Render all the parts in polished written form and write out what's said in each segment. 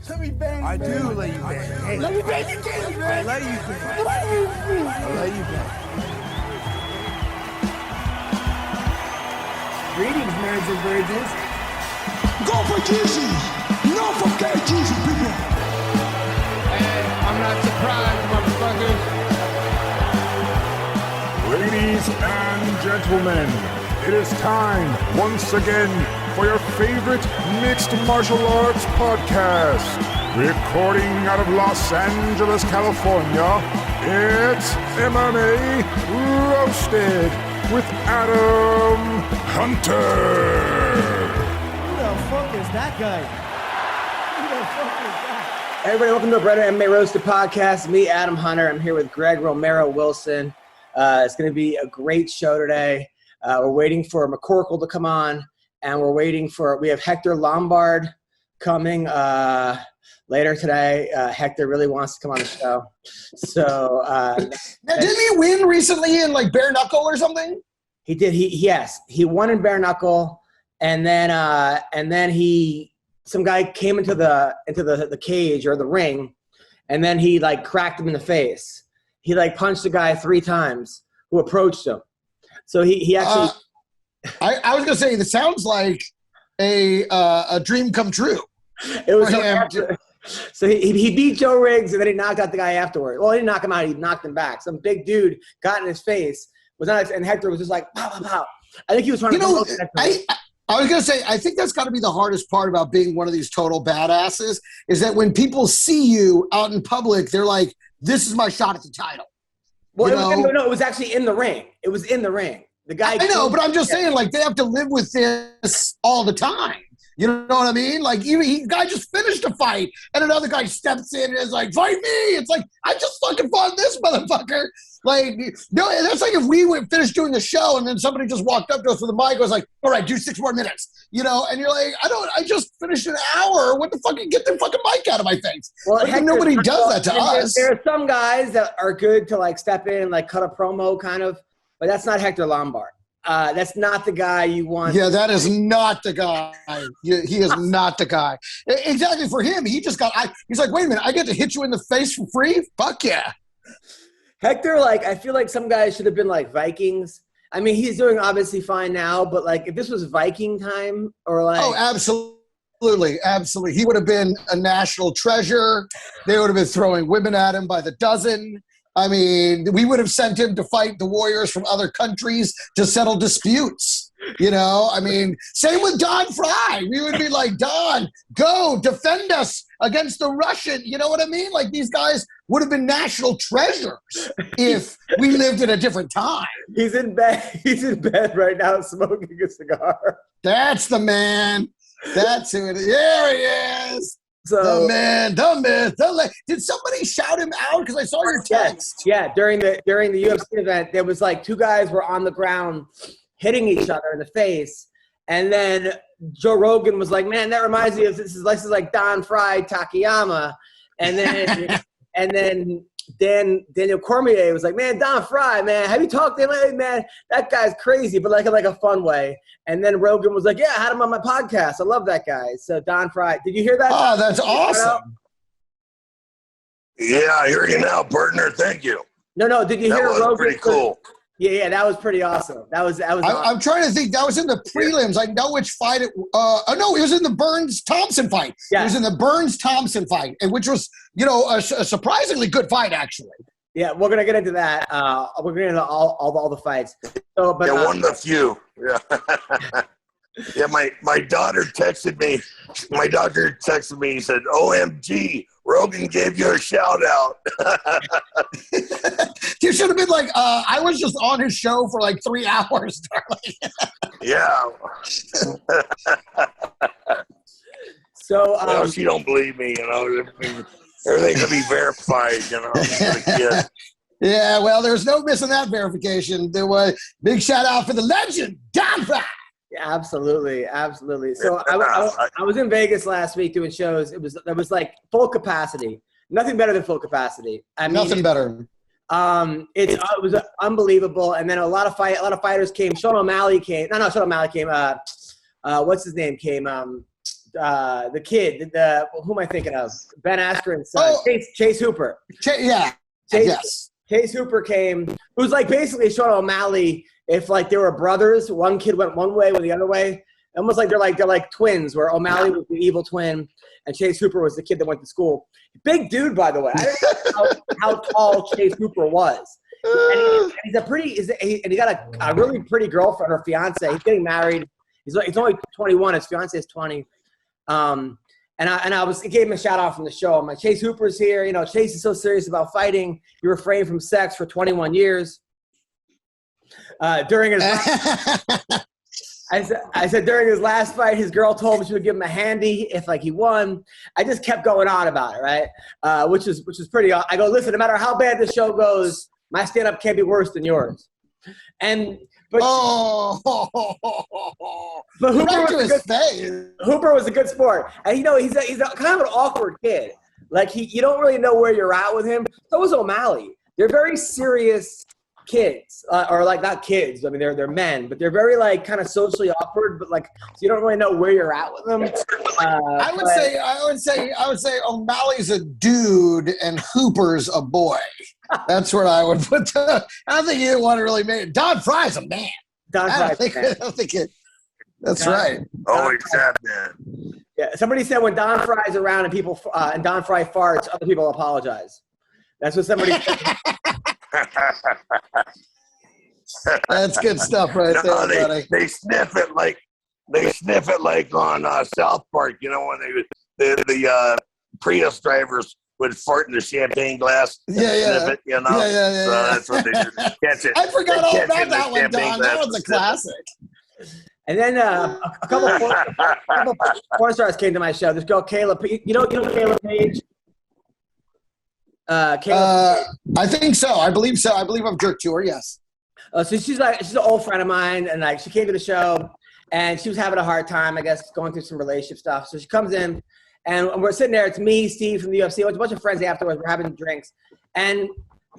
Let me bang. I do let you bang. Hey, Let me bang you, Katie, man. I let you bang. I let you bang. Greetings, nerds and virgins. Go for Jeezy. No for Jeezy, people. Hey, I'm not surprised, motherfuckers. Ladies and gentlemen, it is time once again for your favorite mixed martial arts podcast. Recording out of Los Angeles, California, it's MMA Roasted with Adam Hunter. Who the fuck is that guy? Who the fuck is that? Hey everybody, welcome to the MMA Roasted Podcast. Me, Adam Hunter. I'm here with Greg Romero Wilson. It's going to be a great show today. We're waiting for McCorkle to come on, and we have Hector Lombard coming later today. Hector really wants to come on the show. So Now, didn't he win recently in like bare knuckle or something? he did. He won in bare knuckle, and then some guy came into the cage or the ring, and then he like cracked him in the face. He like punched the guy 3 times who approached him. So he actually. I was gonna say this sounds like a dream come true. It was so he beat Joe Riggs, and then he knocked out the guy afterward. Well, he didn't knock him out; he knocked him back. Some big dude got in his face. And Hector was just like pow pow pow. I think he was trying to. I was gonna say I think that's got to be the hardest part about being one of these total badasses is that when people see you out in public, they're like, "This is my shot at the title." Well, it was actually in the ring. It was in the ring. The guy. I know, but I'm just saying, like, they have to live with this all the time. You know what I mean? Like, guy just finished a fight, and another guy steps in and is like, "Fight me!" It's like, I just fucking fought this motherfucker. Like, no, that's like if we finished doing the show, and then somebody just walked up to us with a mic and was like, "All right, do 6 more minutes." You know, and you're like, I just finished an hour. What the fuck? Get the fucking mic out of my face. Well, Hector, nobody does that to us. There are some guys that are good to like step in and like cut a promo kind of, but that's not Hector Lombard. That's not the guy you want. Yeah, that is not the guy. He is not the guy. Exactly. For him, he's like, wait a minute, I get to hit you in the face for free? Fuck yeah. Hector, like, I feel like some guys should have been like Vikings. I mean, he's doing obviously fine now, but like if this was Viking time or like. Oh, absolutely. Absolutely. He would have been a national treasure. They would have been throwing women at him by the dozen. I mean, we would have sent him to fight the warriors from other countries to settle disputes. You know, I mean, same with Don Frye. We would be like, Don, go defend us against the Russian. You know what I mean? Like these guys would have been national treasures if we lived in a different time. He's in bed right now smoking a cigar. That's the man. That's who it is. There he is. So, the man, the myth, did somebody shout him out? Because I saw your text. Yeah, during the UFC event, there was like 2 guys were on the ground hitting each other in the face, and then Joe Rogan was like, "Man, that reminds me of this is like Don Frye Takayama," and then Daniel Cormier was like, "Man, Don Frye, man, have you talked to him lately, man? That guy's crazy, but like in a fun way." And then Rogan was like, "Yeah, I had him on my podcast. I love that guy." So Don Frye, did you hear that? Oh, that's awesome. Yeah, I hear you now, partner. Thank you. No. Did you hear Rogan? That was pretty cool. Yeah, that was pretty awesome. That was awesome. I'm trying to think. That was in the prelims. I know which fight it. No, it was in the Burns-Thompson fight. Yeah. It was in the Burns-Thompson fight, and which was, a surprisingly good fight, actually. Yeah, we're gonna get into that. We're gonna get into all the fights. So, but one of the few. Yeah. Yeah, my daughter texted me. My doctor texted me. He said, "OMG, Rogan gave you a shout out." You should have been like, I was just on his show for like 3 hours, darling. Yeah. So she don't believe me, everything can be verified, Yeah, well, there's no missing that verification. There was big shout out for the legend, Don Frye. Yeah, absolutely. So I was in Vegas last week doing shows. It was like full capacity. Nothing better than full capacity. Nothing better. It was unbelievable. And then a lot of fighters came. Sean O'Malley came. What's his name came? the kid, who am I thinking of? Ben Askren's son, Chase Hooper. Chase Hooper came, who's like basically Sean O'Malley if like they were brothers. One kid went one way, went the other way. Almost like they're like twins, where O'Malley was the evil twin and Chase Hooper was the kid that went to school. Big dude, by the way. I don't know how tall Chase Hooper was. And he got a really pretty girlfriend or fiance. He's getting married. He's only 21. His fiance is 20. And I gave him a shout out from the show. I'm like, Chase Hooper's here. You know, Chase is so serious about fighting. He refrained from sex for 21 years. During his I said during his last fight, his girl told him she would give him a handy if like he won. I just kept going on about it, right? Which is pretty. I go, listen, no matter how bad the show goes, my stand-up can't be worse than yours. But Hooper was a good sport, and you know he's a kind of an awkward kid. Like you don't really know where you're at with him. So was O'Malley. They're very serious kids, or like not kids. I mean, they're men, but they're very like kind of socially awkward. But like, so you don't really know where you're at with them. I would say O'Malley's a dude and Hooper's a boy. That's where I would put. I don't think you want to really make it. Don Frye's a man. I don't think it. That's right. Always have been. Yeah, somebody said when Don Frye's around and people and Don Frye farts, other people apologize. That's what somebody said. That's good stuff right there, buddy. They sniff it like on South Park. You know when the Prius drivers would fart in the champagne glass. Sniff it, you know. So that's what they do. Catch it. I forgot all about that one, Don. That was a classic. And then a couple porn stars came to my show. This girl Kayla, you know Kayla Page. I think so. I believe so. I believe I've jerked to her. Yes. So she's an old friend of mine, and like she came to the show, and she was having a hard time, I guess, going through some relationship stuff. So she comes in, and we're sitting there. It's me, Steve from the UFC, a bunch of friends afterwards. We're having drinks, and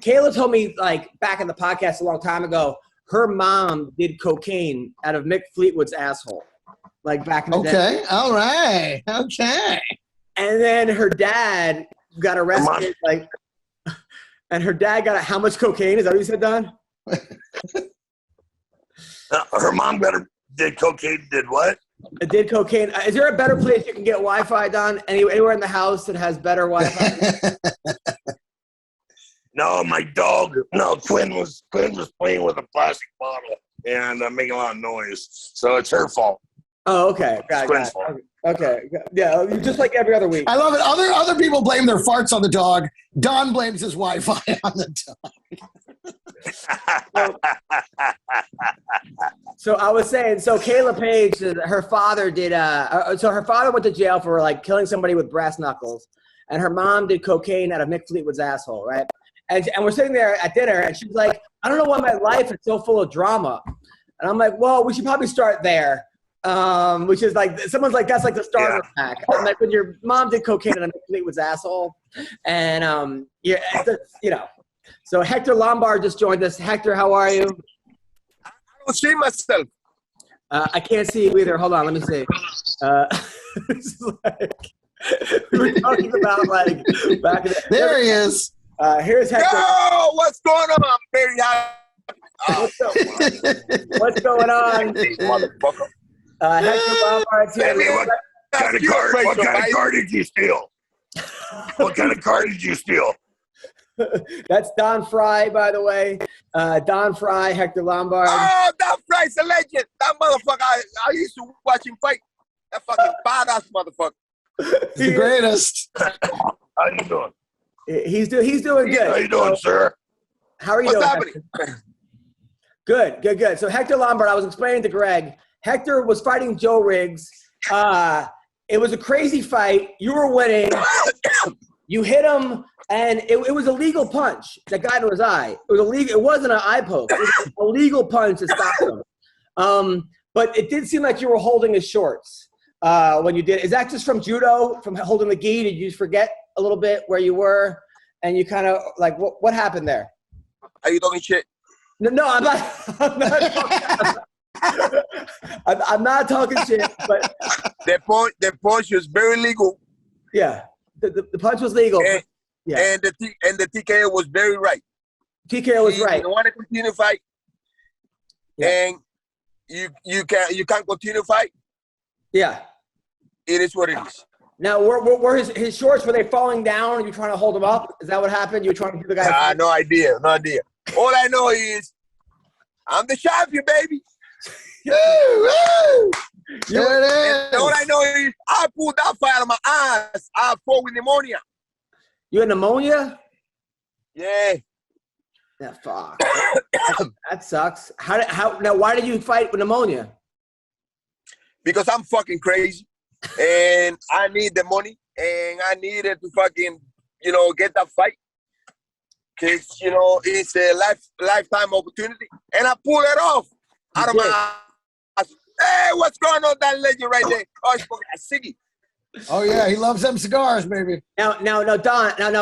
Kayla told me like back in the podcast a long time ago, her mom did cocaine out of Mick Fleetwood's asshole, like back in the day. Okay. All right. Okay. And then her dad got arrested, and her dad got how much cocaine? Is that what you said, Don? Her mom did cocaine. Did what? Did cocaine. Is there a better place you can get Wi-Fi, Don? Anywhere in the house that has better Wi-Fi? No, my dog. No, Quinn was playing with a plastic bottle and making a lot of noise, so it's her fault. Oh, okay. Got it. Okay. Yeah, just like every other week. I love it. Other people blame their farts on the dog. Don blames his Wi-Fi on the dog. So I was saying, so Kayla Page, her father did. So her father went to jail for like killing somebody with brass knuckles, and her mom did cocaine out of Mick Fleetwood's asshole, right? And we're sitting there at dinner, and she's like, "I don't know why my life is so full of drama," and I'm like, "Well, we should probably start there." Which is like someone's like that's like the starter pack. I'm like when your mom did cocaine and Mick Fleetwood's asshole, and you know. So Hector Lombard just joined us. Hector, how are you? I don't see myself. I can't see you either. Hold on, let me see. It's like, we were talking about like back in the there he is. Here's Hector. Yo, what's going on? I'm very happy. What's going on? Motherfucker. Hector Lombard's here. Hey, what kind of car did you steal? What kind of car did you steal? That's Don Frye, by the way. Don Frye, Hector Lombard. Oh, Don Frye's a legend. That motherfucker, I used to watch him fight. That fucking badass motherfucker. He's the greatest. How you doing? He's doing good. How you doing, sir? How are you doing? Happening? Good. So Hector Lombard, I was explaining to Greg, Hector was fighting Joe Riggs. It was a crazy fight. You were winning. You hit him, and it was a legal punch that got into his eye. It was illegal. It wasn't an eye poke. It was a legal punch that stopped him. But it did seem like you were holding his shorts when you did. Is that just from judo, from holding the gi? Did you just forget a little bit where you were, and you kind of like what happened there? Are you talking shit? No, I'm not. I'm not talking shit, but the punch was very legal. Yeah, the punch was legal. And, yeah, and the TKO was very right. TKO was right. You want to continue to fight, and you can't continue to fight. Yeah, it is what it is. Now, were his shorts, were they falling down? Are you trying to hold him up? Is that what happened? You were trying to do the guy? No idea. All I know is I'm the champion, baby. Woo! There it is. All I know is I pulled that fight out of my ass. I fought with pneumonia. You had pneumonia? Yeah. Yeah, fuck. That sucks. Now, why did you fight with pneumonia? Because I'm fucking crazy. And I need the money. And I needed to fucking, get that fight. Because, it's a lifetime opportunity. And I pulled it off out of my ass. Hey, what's going on, that legend right there? Oh, he's smoking a ciggy. Oh, yeah, he loves them cigars, baby. Now,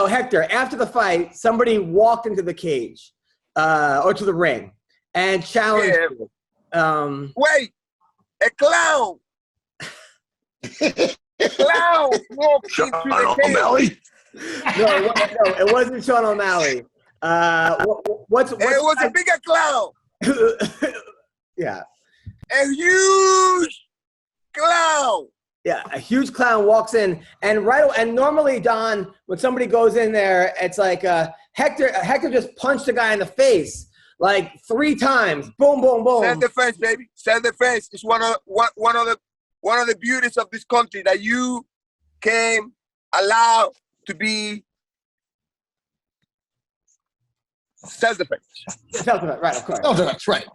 Hector, after the fight, somebody walked into the cage or to the ring and challenged you. Wait, a clown. A clown walked into the cage. O'Malley? No, it wasn't Sean O'Malley. It was a bigger clown. Yeah. A huge clown. Yeah, a huge clown walks in, and normally, Don, when somebody goes in there, it's like Hector just punched a guy in the face like 3 times. Boom, boom, boom. Self-defense, baby. Self-defense is one of the beauties of this country that you can allow to be self-defense. Self-defense, right? Of course. Self-defense, right.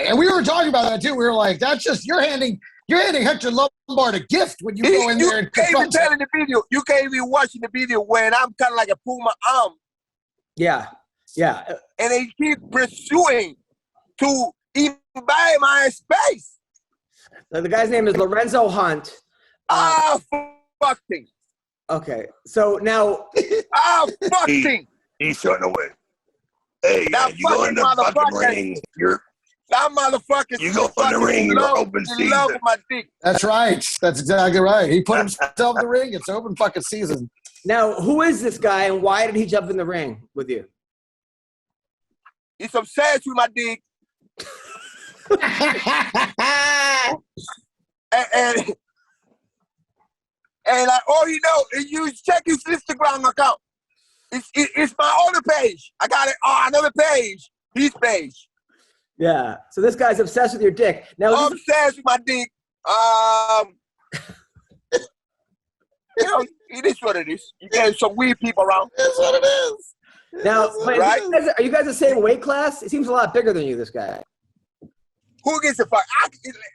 And we were talking about that too. We were like, that's just you're handing Hector Lombard a gift when you go in there. You can't even tell in the video. You can't even watch in the video when I'm kind of like a pull my arm. Yeah. And they keep pursuing to invade my space. So the guy's name is Lorenzo Hunt. Fuck things. Okay, so now. Fuck things. He's running away. Hey, you go in the fucking ring. That motherfucker. You go in the ring. You're open season. Love my dick. That's right. That's exactly right. He put himself in the ring. It's open fucking season. Now, who is this guy, and why did he jump in the ring with you? He's obsessed with my dick. and like all you know is you check his Instagram account. It's my other page. I got it on another page. His page. Yeah. So this guy's obsessed with your dick. Now obsessed with my dick. It is what it is. You get some weird people around. That's what it is. Now, right? Are you guys the same weight class? He seems a lot bigger than you, this guy. Who gives a fuck?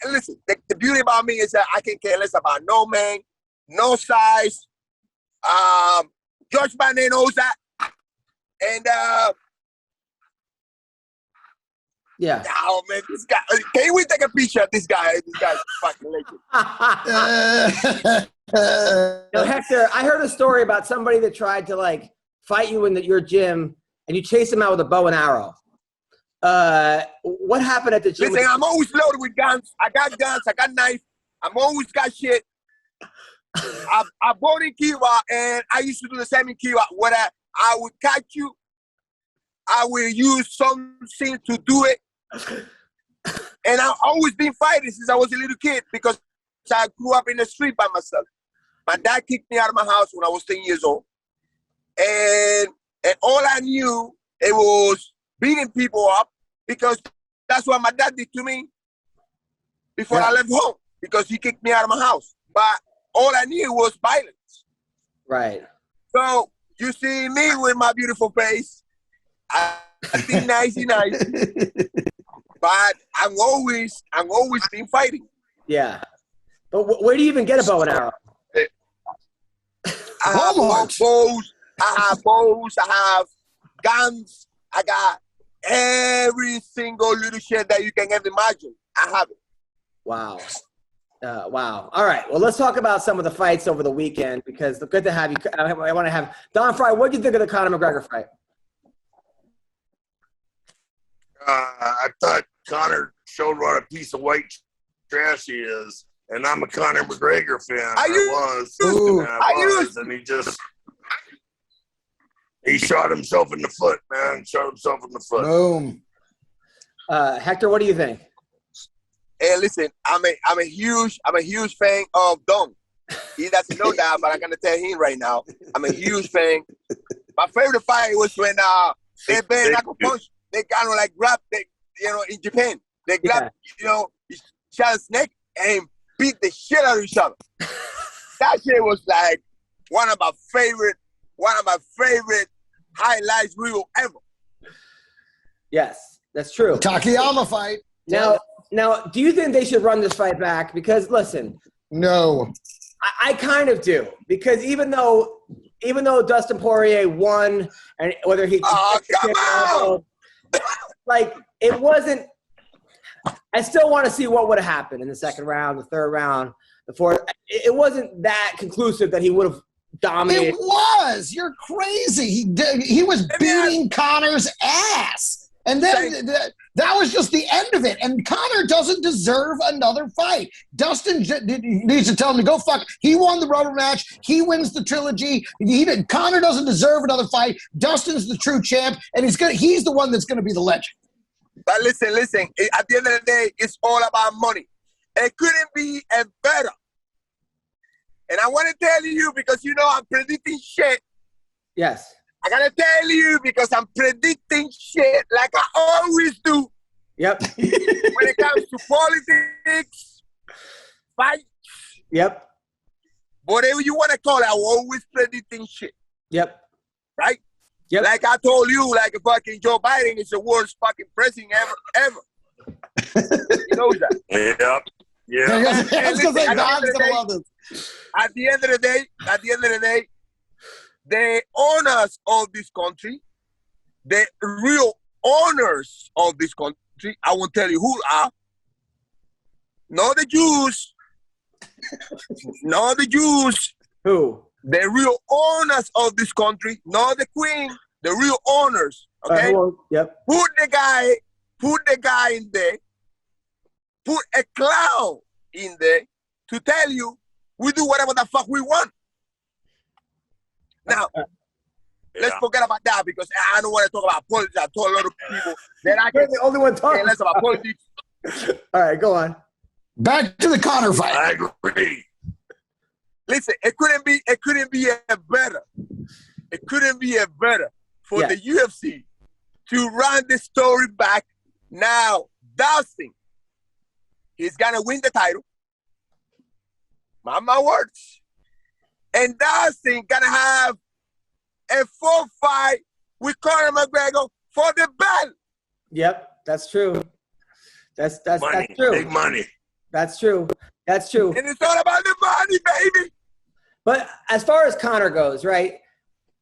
Listen, the beauty about me is that I can care less about no man, no size. George Bannon knows that. And yeah. Oh man, this guy. Can we take a picture of this guy? This guy's fucking legend. Now, Hector, I heard a story about somebody that tried to like fight you in your gym, and you chased him out with a bow and arrow. What happened at the gym? Listen, I'm always loaded with guns. I got guns. I got knife. I'm always got shit. I bought in Kiva, and I used to do the same in Kiva. What I would catch you, I will use something to do it. And I've always been fighting since I was a little kid because I grew up in the street by myself. My dad kicked me out of my house when I was 10 years old. And all I knew, it was beating people up because that's what my dad did to me before I left home because he kicked me out of my house. But all I knew was violence. Right. So you see me with my beautiful face. I think nicey. But I'm always been fighting. Yeah. But where do you even get a bow and arrow? I have bows. I have guns. I got every single little shit that you can ever imagine. I have it. Wow. Wow. All right. Well, let's talk about some of the fights over the weekend because good to have you. I want to have Don Frye. What did you think of the Conor McGregor fight? I thought Conor showed what a piece of white trash he is. And I'm a Conor McGregor fan. And he shot himself in the foot, man. Boom. Hector, what do you think? Hey, listen, I'm a huge fan of Don. He doesn't know that, but I'm gonna tell him right now. I'm a huge fan. My favorite fight was when they bare knuckle punch. They kind of like grab, in Japan. They grab, each other's neck and beat the shit out of each other. That shit was like one of my favorite highlights reel ever. Yes, that's true. Takayama fight. Now, do you think they should run this fight back? Because listen, no, I kind of do. Because even though Dustin Poirier won, and whether he come on, like it wasn't. I still want to see what would have happened in the second round, the third round, the fourth. It wasn't that conclusive that he would have dominated. It was. You're crazy. He was beating Conor's ass. And then that was just the end of it. And Conor doesn't deserve another fight. Dustin needs to tell him to go fuck. He won the rubber match. He wins the trilogy. Conor doesn't deserve another fight. Dustin's the true champ, and he's the one that's going to be the legend. But listen. At the end of the day, it's all about money. It couldn't be better. And I want to tell you because I'm predicting shit. Yes. I gotta tell you because I'm predicting shit like I always do. Yep. When it comes to politics, fights. Yep. Whatever you want to call it, I'm always predicting shit. Yep. Right? Yep. Like I told you, like fucking Joe Biden is the worst fucking president ever. He knows that. Yep. Yeah. At the end of the day, the owners of this country, the real owners of this country, I won't tell you who are. Not the Jews. Not the Jews. Who? The real owners of this country, not the queen, the real owners. Okay? Yep. Put the guy in there. Put a clown in there to tell you we do whatever the fuck we want. Now, let's forget about that because I don't want to talk about politics. I told a lot of people that I can the only one talking less about politics. All right, go on. Back to the Conor fight. I agree. Listen, it couldn't be a better. It couldn't be a better for the UFC to run the story back. Now, Dustin, he's gonna win the title. Mark my words. And Dustin gonna have a full fight with Conor McGregor for the belt. Yep, that's true. That's money, true. Big money. That's true. That's true. And it's all about the money, baby. But as far as Conor goes, right?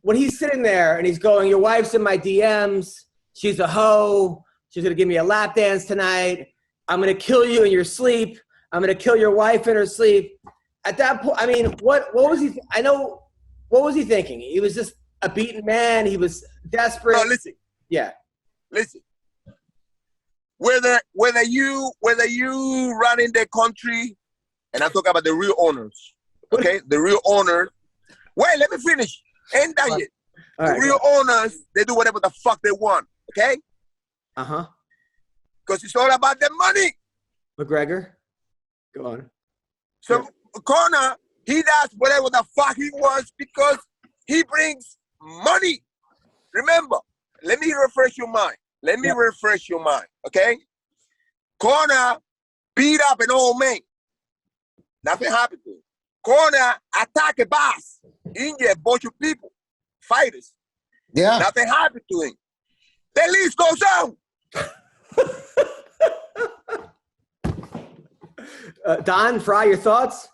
When he's sitting there and he's going, "Your wife's in my DMs. She's a hoe. She's gonna give me a lap dance tonight. I'm gonna kill you in your sleep. I'm gonna kill your wife in her sleep." At that point, I mean, what was he? What was he thinking? He was just a beaten man. He was desperate. No, listen. Yeah. Listen. Whether you run in the country, and I'm talking about the real owners, okay? The real owners. Wait, let me finish. Ain't that yet? The real owners, they do whatever the fuck they want, okay? Uh-huh. Because it's all about the money. McGregor, go on. So Conor, he does whatever the fuck he wants because he brings money. Remember, let me refresh your mind. Okay? Conor beat up an old man. Nothing happened to him. Conor attacked a boss, injured a bunch of people, fighters. Yeah. Nothing happened to him. The list goes on. Don, Frye, your thoughts?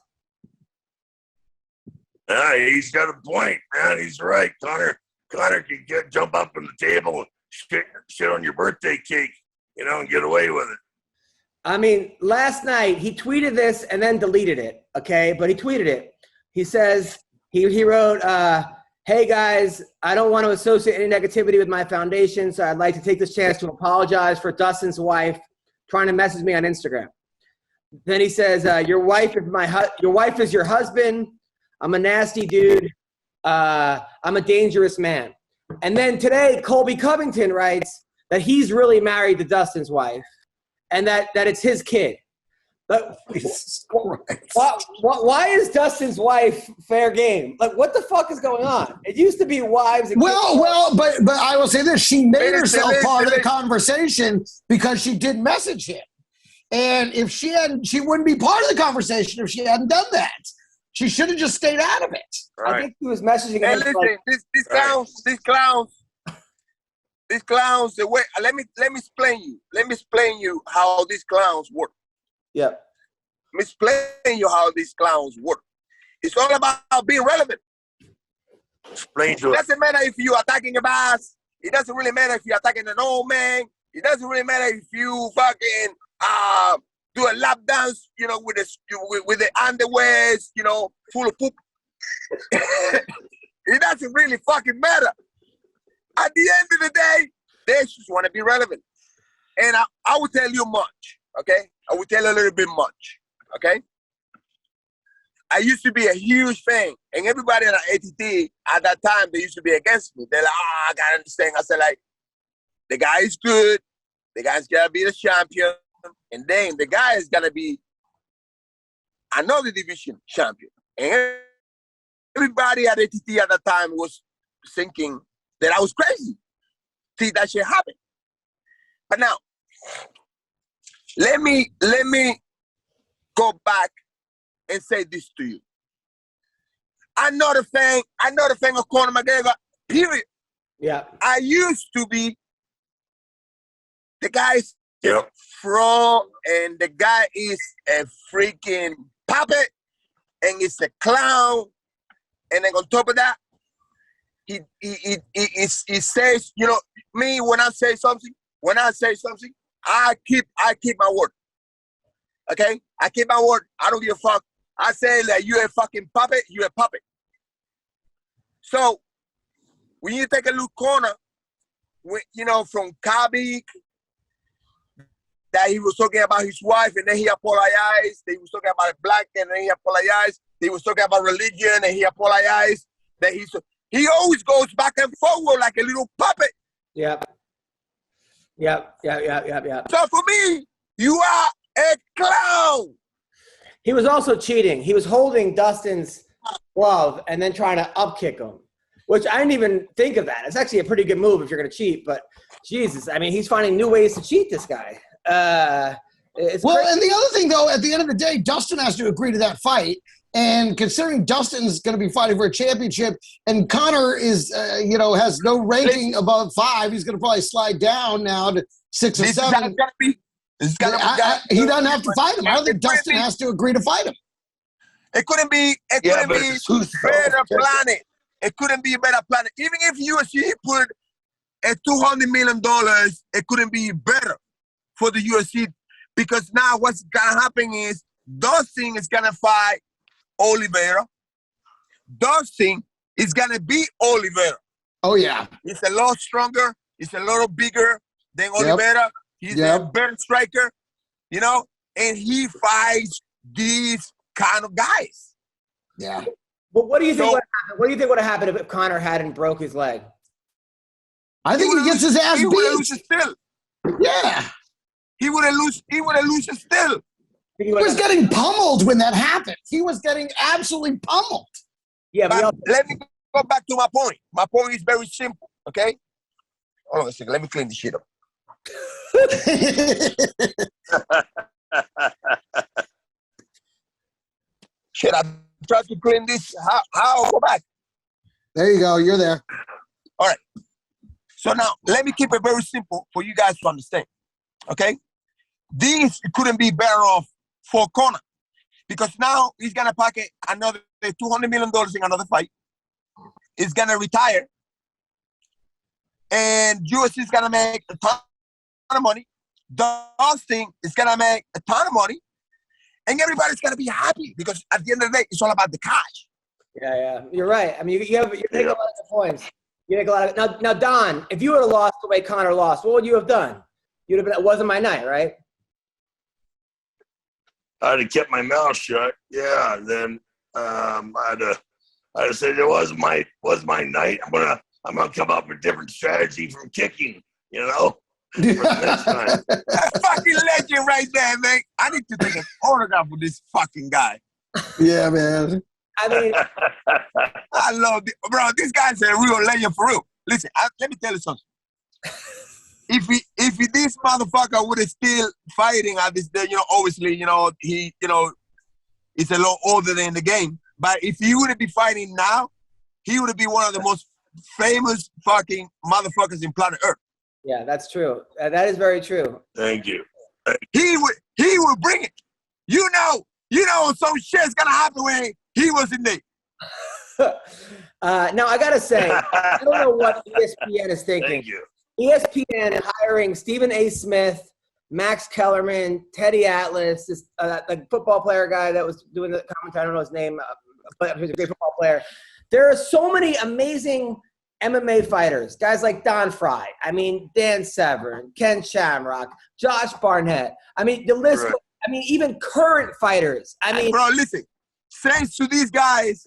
Yeah, he's got a point, man. He's right. Conor can jump up on the table and shit on your birthday cake, and get away with it. I mean, last night he tweeted this and then deleted it, okay? But he tweeted it. He says, he wrote, "Hey guys, I don't want to associate any negativity with my foundation, so I'd like to take this chance to apologize for Dustin's wife trying to message me on Instagram. Then he says, your wife is your husband. I'm a nasty dude. I'm a dangerous man. And then today, Colby Covington writes that he's really married to Dustin's wife and that it's his kid. But why is Dustin's wife fair game? Like, what the fuck is going on? It used to be wives. And but I will say this: she made herself part of the conversation because she did message him, and if she hadn't, she wouldn't be part of the conversation if she hadn't done that. She should have just stayed out of it. Right. I think he was messaging. Hey, listen, like, these clowns. The way let me explain you. Let me explain you how these clowns work. Yeah. Let me explain you how these clowns work. It's all about being relevant. Explain to it. It doesn't matter if you're attacking a boss. It doesn't really matter if you're attacking an old man. It doesn't really matter if you fucking do a lap dance, you know, with the underwears, you know, full of poop. It doesn't really fucking matter. At the end of the day, they just want to be relevant. And I will tell you much, okay? I will tell you a little bit much, okay? I used to be a huge fan, and everybody at ATT at that time, they used to be against me. They're like, I gotta understand. I said, like, the guy is good. The guy's gotta be the champion. And then the guy is gonna be another division champion. And everybody at ATT at that time was thinking that I was crazy. See that shit happen. But now, let me go back and say this to you. I'm not a fan of Conor McGregor, period. Yeah. I used to be. The guy's fraud, and the guy is a freaking puppet, and it's a clown. And then on top of that, he says, you know, me when I say something, I keep my word. Okay? I keep my word. I don't give a fuck. I say that you're a fucking puppet, you're a puppet. So when you take a look Conor, you know, from Khabib, that he was talking about his wife and then he apologized. He was talking about a black and then he apologized. He was talking about religion and he apologized. That he always goes back and forward like a little puppet. Yep. So for me, you are a clown. He was also cheating. He was holding Dustin's glove and then trying to upkick him, which I didn't even think of that. It's actually a pretty good move if you're going to cheat, but Jesus, I mean, he's finding new ways to cheat this guy. And the other thing, though, at the end of the day, Dustin has to agree to that fight. And considering Dustin's going to be fighting for a championship, and Conor is, has no ranking above 5, he's going to probably slide down now to 6 or 7. He doesn't have to fight him. I don't think Dustin has to agree to fight him. It couldn't be better planet. It couldn't be a better planet. Even if UFC put a $200 million, it couldn't be better for the UFC, because now what's gonna happen is Dustin is gonna fight Oliveira. Dustin is gonna beat Oliveira. Oh yeah, he's a lot stronger. He's a little bigger than Oliveira. He's a better striker, you know, and he fights these kind of guys. Yeah. But what do you think? What do you think would have happened if Conor hadn't broke his leg? I think he gets his ass beat. He would have lost still. Yeah. He would have lost still. He was getting pummeled when that happened. He was getting absolutely pummeled. Yeah, but let me go back to my point. My point is very simple, okay? Hold on a second. Let me clean this shit up. Shit, I tried to clean this. How? Go back. There you go. You're there. All right. So now, let me keep it very simple for you guys to understand, okay? This couldn't be better off for Conor, because now he's going to pocket another $200 million in another fight. He's going to retire. And UFC is going to make a ton of money. Dustin is going to make a ton of money. And everybody's going to be happy, because at the end of the day, it's all about the cash. Yeah. You're right. I mean, you make a lot of points. You make a lot of now, Don, if you would have lost the way Conor lost, what would you have done? You'd have been, it wasn't my night, right? I'd have kept my mouth shut. Yeah, then I'd have said it was my night. I'm gonna come up with a different strategy from kicking. You know. That's fucking legend right there, man. I need to take an autograph with this fucking guy. Yeah, man. I mean, I love it. Bro, this guy's a real legend for real. Listen, let me tell you something. If this motherfucker would have still fighting at this day, obviously, he, he's a lot older than the game. But if he would be fighting now, he would be one of the most famous fucking motherfuckers in planet Earth. Yeah, that's true. That is very true. Thank you. He would bring it. You know, some shit's gonna happen when he was in there. Now I gotta say, I don't know what ESPN is thinking. Thank you. ESPN hiring Stephen A. Smith, Max Kellerman, Teddy Atlas, this the football player guy that was doing the commentary. I don't know his name, but he was a great football player. There are so many amazing MMA fighters, guys like Don Frye. I mean, Dan Severn, Ken Shamrock, Josh Barnett. I mean, the list. Right. I mean, even current fighters. I mean, bro, listen. Thanks to these guys,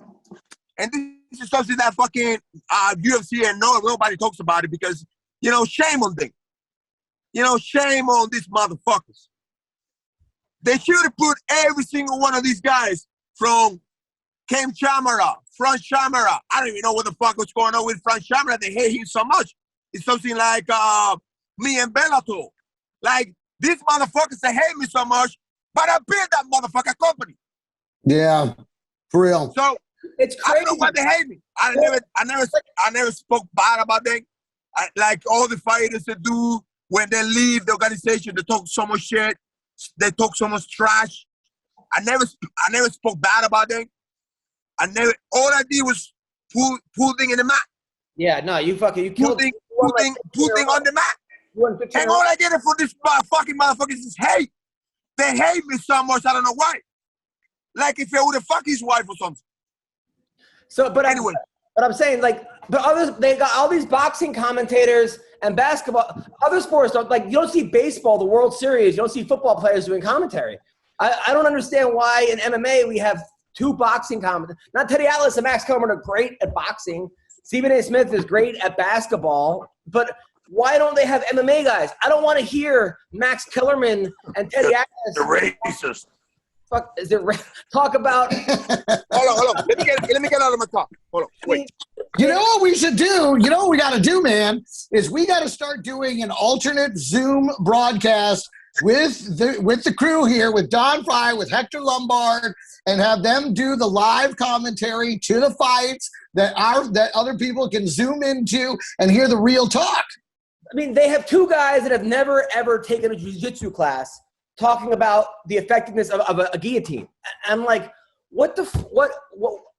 and this is something that fucking UFC and nobody talks about it because, shame on them. Shame on these motherfuckers. They should have put every single one of these guys from Ken Shamrock, Frank Shamrock. I don't even know what the fuck was going on with Frank Shamrock. They hate him so much. It's something like me and Bellator. Like, these motherfuckers, they hate me so much, but I built that motherfucker company. Yeah, for real. So it's crazy. I don't know why they hate me. I never spoke bad about them. Like all the fighters that do when they leave the organization, they talk so much shit. They talk so much trash. I never spoke bad about them. All I did was pull thing in the mat. Yeah, no, you killed thing on the mat. And all I get it for this fucking motherfuckers is hate. They hate me so much, I don't know why. Like if I would have fucked his wife or something. So, but anyway. But I'm saying, but others, they got all these boxing commentators and basketball. Other sports don't, you don't see baseball, the World Series. You don't see football players doing commentary. I don't understand why in MMA we have two boxing commentators. Not Teddy Atlas and Max Kellerman are great at boxing. Stephen A. Smith is great at basketball. But why don't they have MMA guys? I don't want to hear Max Kellerman and Teddy Atlas. The racist. Fuck, is it talk about? Hold on. Let me get out of my talk. Hold on, wait. You know what we should do? You know what we got to do, man? Is we got to start doing an alternate Zoom broadcast with the crew here, with Don Frye, with Hector Lombard, and have them do the live commentary to the fights that other people can Zoom into and hear the real talk. I mean, they have two guys that have never ever taken a jiu-jitsu class talking about the effectiveness of a guillotine. I'm like, what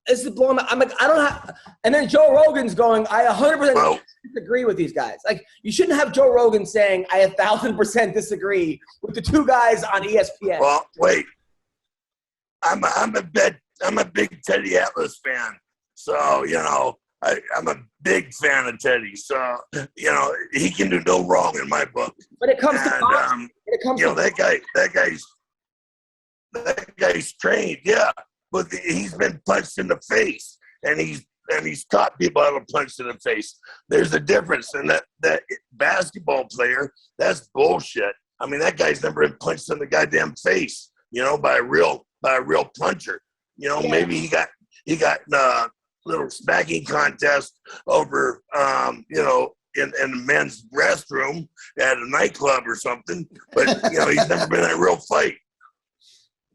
is it blowing my, I'm like, I don't have, and then Joe Rogan's going, I 100% disagree with these guys. Like, you shouldn't have Joe Rogan saying, I 1,000% disagree with the two guys on ESPN. Well, wait, I'm a big Teddy Atlas fan. So, I'm a big fan of Teddy. So, he can do no wrong in my book. When it comes to boxing, that guy's trained, yeah. But he's been punched in the face, and he's taught people how to punch in the face. There's a difference in that basketball player. That's bullshit. I mean, that guy's never been punched in the goddamn face, by a real puncher. Maybe he got little smacking contest over, in the men's restroom at a nightclub or something. But, he's never been in a real fight.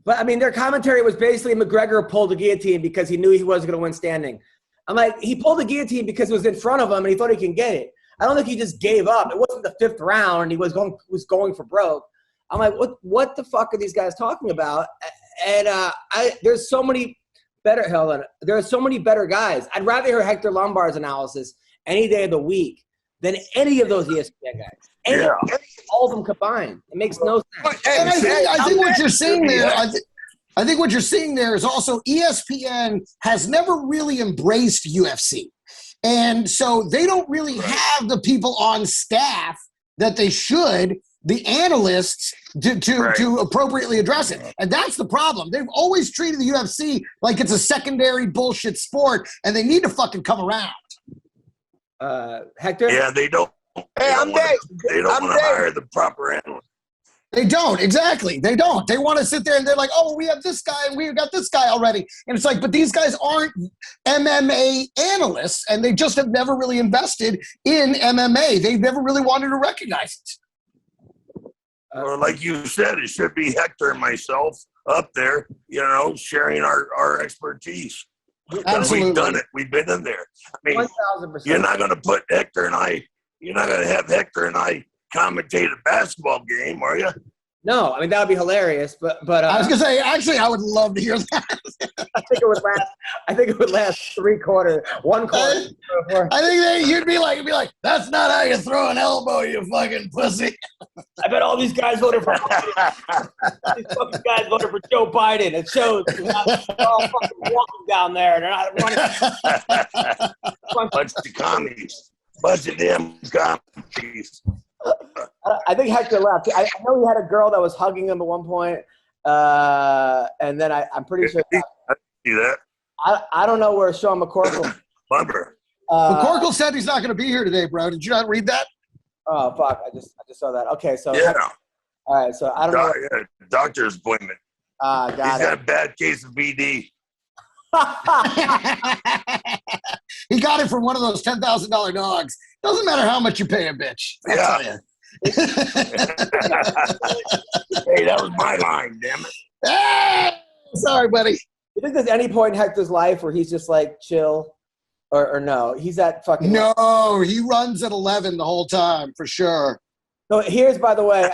But, I mean, their commentary was basically McGregor pulled the guillotine because he knew he wasn't going to win standing. I'm like, he pulled the guillotine because it was in front of him and he thought he can get it. I don't think he just gave up. It wasn't the fifth round and he was going for broke. I'm like, what the fuck are these guys talking about? And there's so many better, Helen. There are so many better guys. I'd rather hear Hector Lombard's analysis any day of the week than any of those ESPN guys. All of them combined. It makes no sense. And I think what you're seeing there, I think what you're seeing there is also ESPN has never really embraced UFC. And so they don't really have the people on staff that they should the analysts to appropriately address it. And that's the problem. They've always treated the UFC like it's a secondary bullshit sport, and they need to fucking come around. Hector? Yeah, they don't. Hey, I'm Dave. They don't want to hire the proper analyst. They don't, exactly. They don't. They want to sit there and they're like, oh, we have this guy and we've got this guy already. And it's like, but these guys aren't MMA analysts, and they just have never really invested in MMA. They've never really wanted to recognize it. Or like you said, it should be Hector and myself up there, sharing our expertise. Absolutely. We've done it. We've been in there. I mean, 1,000%. you're not going to put Hector and I, you're not going to have Hector and I commentate a basketball game, are you? No, I mean, that would be hilarious, but I was going to say, actually, I would love to hear that. I think it would last 3 quarters, 1 quarter. I think you'd be like, that's not how you throw an elbow, you fucking pussy. I bet all these guys voted for these fucking guys voted for Joe Biden. It shows they're all fucking walking down there. They're not running. Bunch of commies. Bunch of damn commies. I think Hector left. I know he had a girl that was hugging him at one point, and then I'm pretty sure. I see that. I don't know where Sean McCorkle. Bummer. McCorkle said he's not going to be here today, bro. Did you not read that? Oh fuck! I just saw that. Okay, so Yeah. All right, so I don't know. Yeah, doctor's appointment. Got He's got a bad case of BD. He got it from one of those $10,000 dogs. Doesn't matter how much you pay a bitch. I'll tell you. Hey, that was my line, damn it. Ah, sorry, buddy. You think there's any point in Hector's life where he's just like chill, or no? He's at fucking. No, he runs at 11 the whole time for sure. So here's, by the way,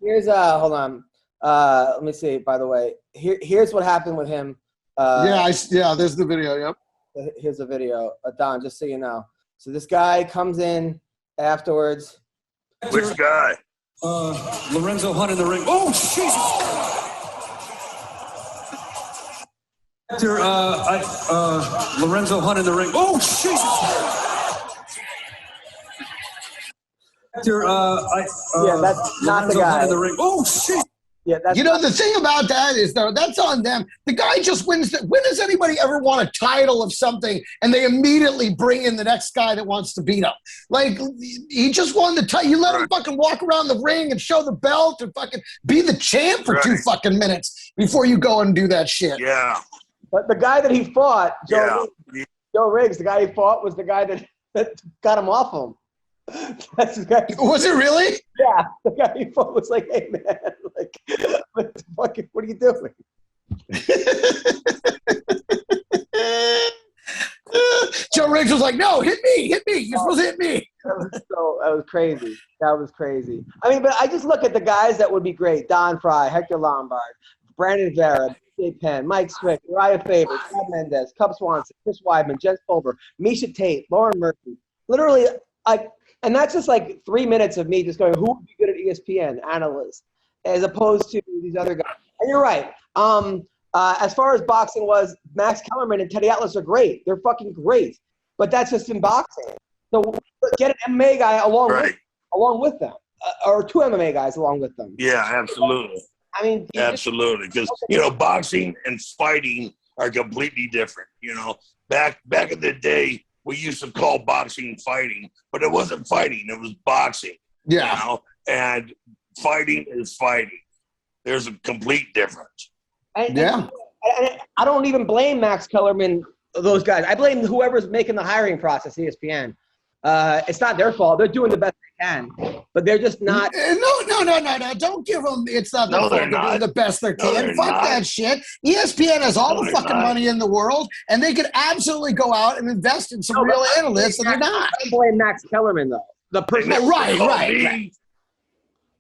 here's hold on. Let me see. By the way, here's what happened with him. There's the video. Yep. Here's the video, Don. Just so you know. So this guy comes in afterwards. Which guy? Lorenzo Hunt in the ring. Oh, Jesus! Lorenzo Hunt in the ring. Oh, Jesus! That's not the Lorenzo guy. Hunt in the ring. Oh, Jesus! Yeah, that's the thing about that is, though, that's on them. The guy just wins. When does anybody ever want a title of something and they immediately bring in the next guy that wants to beat him? Like, he just won the title. You let him fucking walk around the ring and show the belt and fucking be the champ for 2 fucking minutes before you go and do that shit. Yeah. But the guy that he fought, Joe Riggs, the guy he fought was the guy that got him off him. That's the guy. Was it really? Yeah, the guy he fought was like, "Hey man, what are you doing?" Joe Riggs was like, "No, hit me! You're supposed to hit me." That was crazy. That was crazy. I mean, but I just look at the guys that would be great: Don Frye, Hector Lombard, Brandon Vera, BJ Penn, Mike Swick, Uriah Faber, Chad Mendez, Cub Swanson, Chris Weidman, Jen Fulber, Misha Tate, Lauren Murphy. Literally, and that's just like 3 minutes of me just going, who would be good at ESPN analysts, as opposed to these other guys. And you're right. As far as boxing was, Max Kellerman and Teddy Atlas are great. They're fucking great. But that's just in boxing. So get an MMA guy along with them, or 2 MMA guys along with them. Yeah, absolutely. I mean, absolutely, because boxing and fighting are completely different. Back in the day, we used to call boxing fighting, but it wasn't fighting; it was boxing. Yeah. And fighting is fighting. There's a complete difference. And I don't even blame Max Kellerman, those guys. I blame whoever's making the hiring process, ESPN. It's not their fault. They're doing the best they can, but they're just not. No. Don't give them. It's not their fault. They're doing the best they can. Fuck that shit. ESPN has all the fucking money in the world, and they could absolutely go out and invest in some real analysts, and they're not. I don't blame Max Kellerman, though. The person. Right.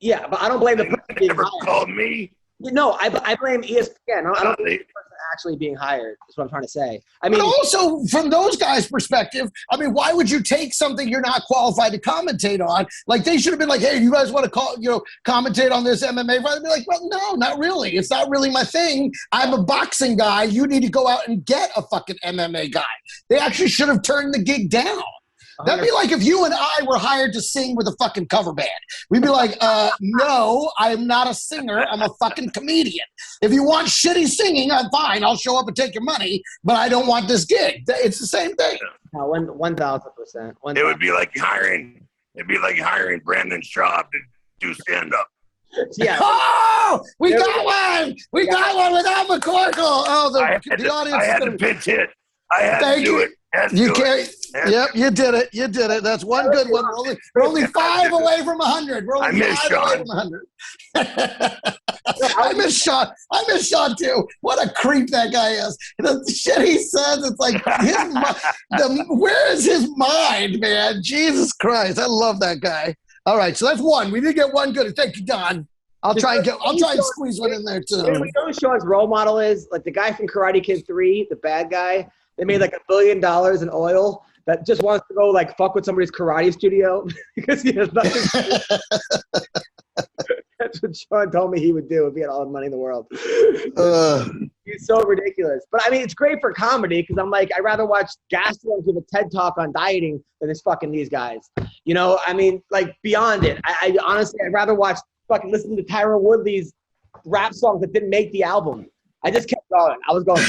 Yeah, but I don't blame the person being Never hired. called me. No, I blame ESPN. I don't blame the person actually being hired. That's what I'm trying to say. I mean, but also from those guys' perspective, I mean, why would you take something you're not qualified to commentate on? Like, they should have been like, "Hey, you guys want to commentate on this MMA fight?" I'd be like, "Well, no, not really. It's not really my thing. I'm a boxing guy. You need to go out and get a fucking MMA guy." They actually should have turned the gig down. That'd be like if you and I were hired to sing with a fucking cover band. We'd be like, no, I'm not a singer. I'm a fucking comedian. If you want shitty singing, I'm fine. I'll show up and take your money, but I don't want this gig. It's the same thing. No, 1,000%. It would be like hiring. It'd be like hiring Brandon Shaw to do stand up. Yeah. Oh, we got one. We got one without McCorkle. Oh, the audience. I had to pitch it. I had to do it. You can't. Yep, you did it. You did it. That's one good one. We're only 5 away from 100. We're only 5 away from 100. I miss Sean. I miss Sean too. What a creep that guy is. The shit he says, it's like where is his mind, man? Jesus Christ. I love that guy. All right, so that's one. We did get one good. Thank you, Don. I'll try and squeeze one in there too. You know who Sean's role model is? Like the guy from Karate Kid 3, the bad guy. They made like $1 billion in oil that just wants to go like fuck with somebody's karate studio because he has nothing to do. That's what Sean told me he would do if he had all the money in the world. He's so ridiculous. But I mean, it's great for comedy because I'm like, I'd rather watch Gaston give a TED talk on dieting than these guys. You know, I mean, like beyond it. I honestly, I'd rather fucking listen to Tyron Woodley's rap songs that didn't make the album. I just kept going. I was going.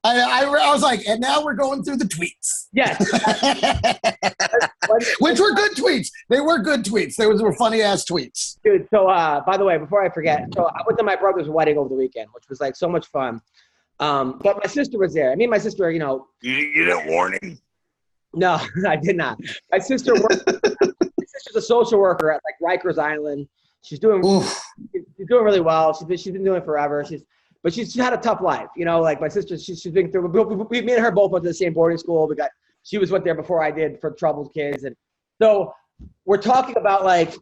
I was like, and now we're going through the tweets. Yes. Which were good tweets. They were good tweets. They were funny-ass tweets. Dude, so by the way, before I forget, so I went to my brother's wedding over the weekend, which was like so much fun. But my sister was there. I mean, my sister, you know. You didn't warn him? No, I did not. My sister worked. My sister's a social worker at like Rikers Island. She's doing really well. She's been doing it forever. But she's had a tough life, you know. Like my sister, she's been through. Me and her both went to the same boarding school. She went there before I did for troubled kids, and so we're talking about like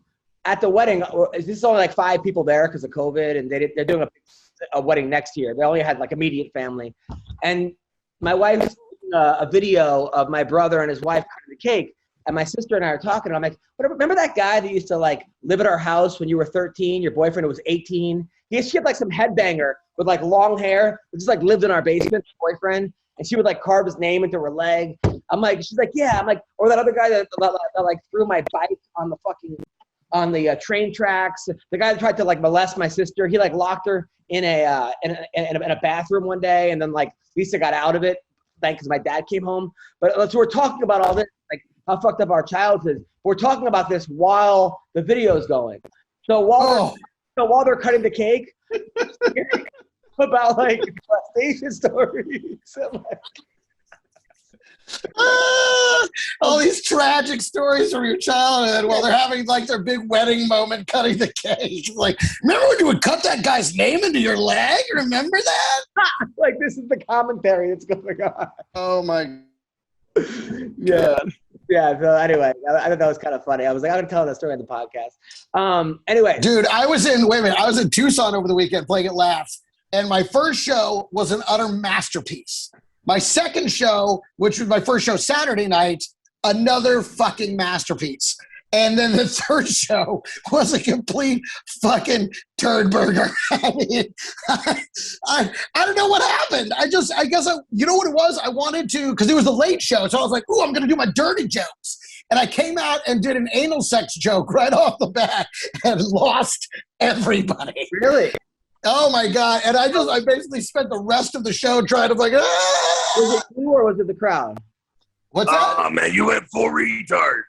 at the wedding. This is only like 5 people there because of COVID, and they're doing a wedding next year. They only had like immediate family, and my wife is taking a video of my brother and his wife cutting the cake, and my sister and I are talking. And I'm like, remember that guy that used to like live at our house when you were 13? Your boyfriend was 18. She had like some headbanger with like long hair, who just like lived in our basement, boyfriend, and she would like carve his name into her leg. She's like, yeah. I'm like, or that other guy that like threw my bike on the train tracks. The guy that tried to like molest my sister, he like locked her in a bathroom one day, and then like Lisa got out of it, like because my dad came home. But so we're talking about all this, like how fucked up our childhood is. We're talking about this while the video's going. So while they're cutting the cake, about like molestation stories. All these tragic stories from your childhood while they're having like their big wedding moment cutting the cake. Like, remember when you would cut that guy's name into your leg? Remember that? Like, this is the commentary that's going on. Oh my. Yeah. Yeah, so anyway, I thought that was kind of funny. I was like, I'm going to tell that story on the podcast. Anyway. Dude, I was in Tucson over the weekend playing at Laughs, and my first show was an utter masterpiece. My second show, which was my first show Saturday night, another fucking masterpiece. And then the third show was a complete fucking turd burger. I mean, I don't know what happened. You know what it was? I wanted to, because it was the late show. So I was like, ooh, I'm going to do my dirty jokes. And I came out and did an anal sex joke right off the bat and lost everybody. Really? Oh my God. And I basically spent the rest of the show trying to like, Was it you or was it the crowd? What's that? Oh man, you went full retard.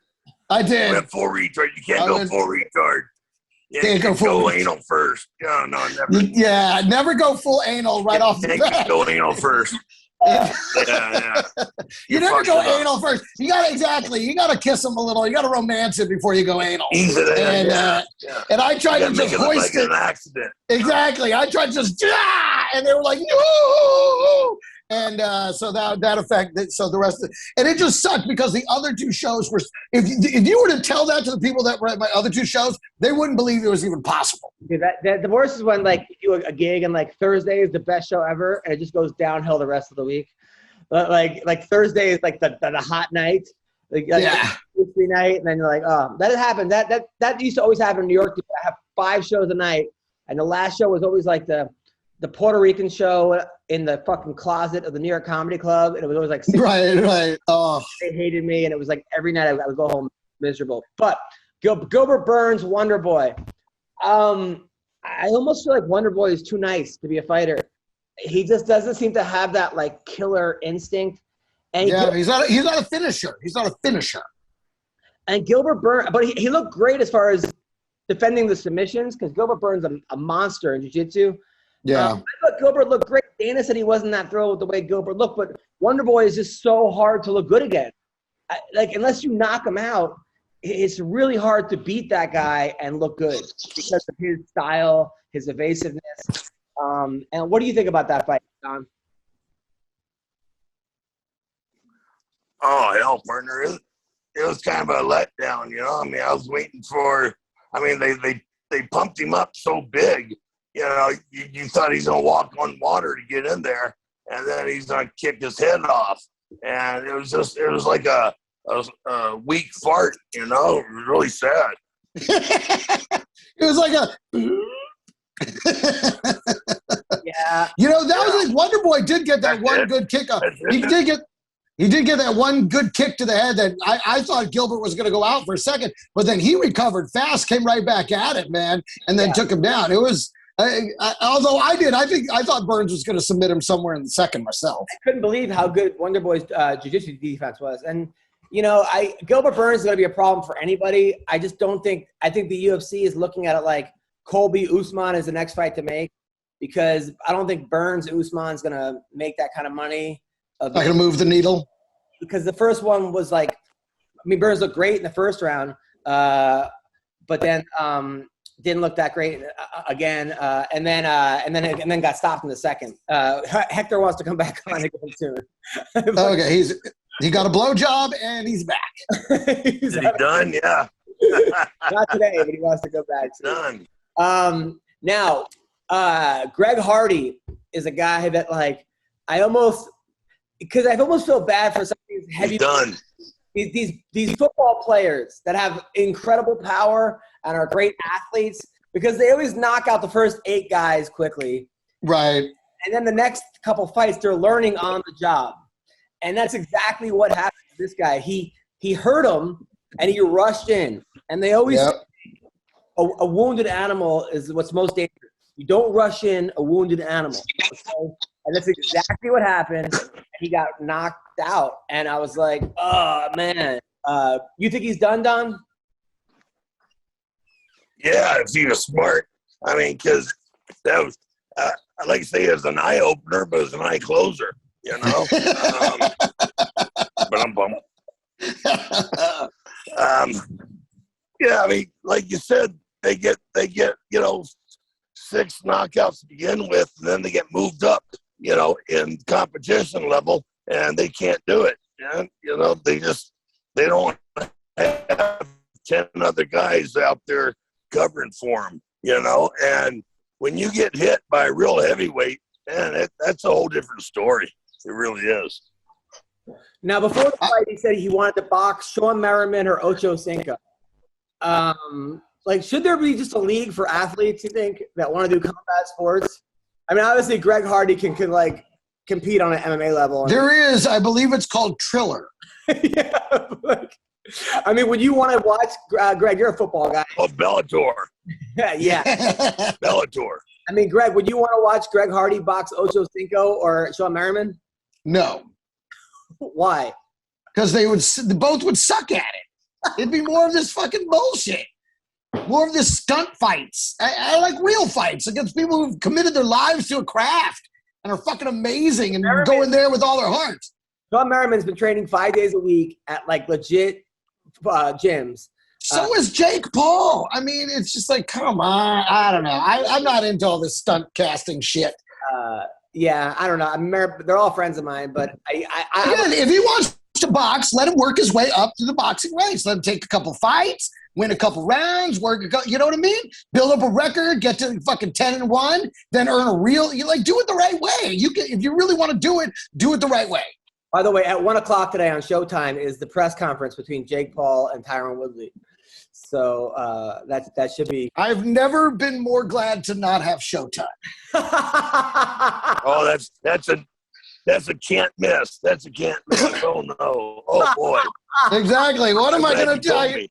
I did. You went full retard. You can't go full retard. Yeah, can't go full anal first. No, never. Yeah, never go full anal right off the bat. Go anal first. Yeah. You never go anal first. You gotta kiss him a little. You gotta romance it before you go anal. And I tried to just hoist it. An accident. Exactly. I tried to just, and they were like, no. And so that affected. So the rest of it, and it just sucked because the other two shows were. If you were to tell that to the people that were at my other two shows, they wouldn't believe it was even possible. Yeah, the worst is when like you do a gig and like Thursday is the best show ever, and it just goes downhill the rest of the week. But like Thursday is like the hot night, like Tuesday night, and then you're like, oh, that happened. That used to always happen in New York. I have 5 shows a night, and the last show was always like the Puerto Rican show in the fucking closet of the New York Comedy Club, and it was always like right. Oh, they hated me, and it was like every night I would go home miserable. But Gilbert Burns, Wonder Boy. I almost feel like Wonder Boy is too nice to be a fighter. He just doesn't seem to have that like killer instinct. And he's not a finisher. He's not a finisher. And Gilbert Burns, but he looked great as far as defending the submissions, because Gilbert Burns is a monster in jiu-jitsu. Yeah. I thought Gilbert looked great. Dana said he wasn't that thrilled with the way Gilbert looked, but Wonder Boy is just so hard to look good again. Like, unless you knock him out, it's really hard to beat that guy and look good because of his style, his evasiveness. And what do you think about that fight, Don? Oh, hell, partner. It was kind of a letdown, you know? I mean, I was waiting for – I mean, they pumped him up so big, you know, you thought he's going to walk on water to get in there, and then he's going to kick his head off. And it was like a weak fart, you know? It was really sad. It was like a... Yeah. You know, that was like Wonder Boy did get that one good kick. He did get that one good kick to the head that I thought Gilbert was going to go out for a second, but then he recovered fast, came right back at it, man, and then took him down. It was, although I thought Burns was going to submit him somewhere in the second myself. I couldn't believe how good Wonder Boy's jiu-jitsu defense was. And, you know, Gilbert Burns is going to be a problem for anybody. I just don't think – I think the UFC is looking at it like Colby Usman is the next fight to make, because I don't think Usman is going to make that kind of money. Not going to move the needle? Because the first one was like – I mean, Burns looked great in the first round, but then didn't look that great again, and then got stopped in the second. Hector wants to come back on again soon. Okay, he got a blowjob and he's back. Is he done? Yeah. Not today, but he wants to go back soon. Done. Now, Greg Hardy is a guy that like I almost feel bad for some of these heavy. Done. These football players that have incredible power and are great athletes, because they always knock out the first 8 guys quickly. Right. And then the next couple fights, they're learning on the job. And that's exactly what happened to this guy. He hurt him, and he rushed in. And they always say a wounded animal is what's most dangerous. You don't rush in a wounded animal. Okay? And that's exactly what happened. He got knocked out. And I was like, oh, man. You think he's done, Don? Yeah, if he was smart. I mean, because that was, I like to say it was an eye-opener, but it was an eye-closer, you know? But I'm bummed. Yeah, I mean, like you said, they get, you know, 6 knockouts to begin with, and then they get moved up, you know, in competition level, and they can't do it. And, you know, they don't have 10 other guys out there covering for them, you know. And when you get hit by a real heavyweight, man, that's a whole different story. It really is. Now, before the fight, he said he wanted to box Sean Merriman or Ocho Cinco. Like, should there be just a league for athletes, you think, that want to do combat sports? I mean, obviously, Greg Hardy can like compete on an MMA level. There is, I believe it's called Triller. Yeah, like, I mean, would you want to watch Greg? You're a football guy. Oh, Bellator. Yeah. Bellator. I mean, Greg, would you want to watch Greg Hardy box Ocho Cinco or Sean Merriman? No. Why? Because they both would suck at it. It'd be more of this fucking bullshit. More of this stunt fights. I like real fights against people who've committed their lives to a craft and are fucking amazing and go in there with all their heart. Sean Merriman's been training 5 days a week at like legit gyms. So is Jake Paul. I mean, it's just like, come on. I don't know. I'm not into all this stunt casting shit. Yeah, I don't know. They're all friends of mine, but Again, if he wants to box, let him work his way up to the boxing ranks. Let him take a couple fights, win a couple rounds, you know what I mean? Build up a record, get to fucking 10-1, then earn a real. Do it the right way. If you really want to do it the right way. By the way, at 1:00 today on Showtime is the press conference between Jake Paul and Tyron Woodley. So that should be. I've never been more glad to not have Showtime. Oh, that's a can't miss. That's a can't miss. Oh no. Oh boy. Exactly. What am I going to tell you?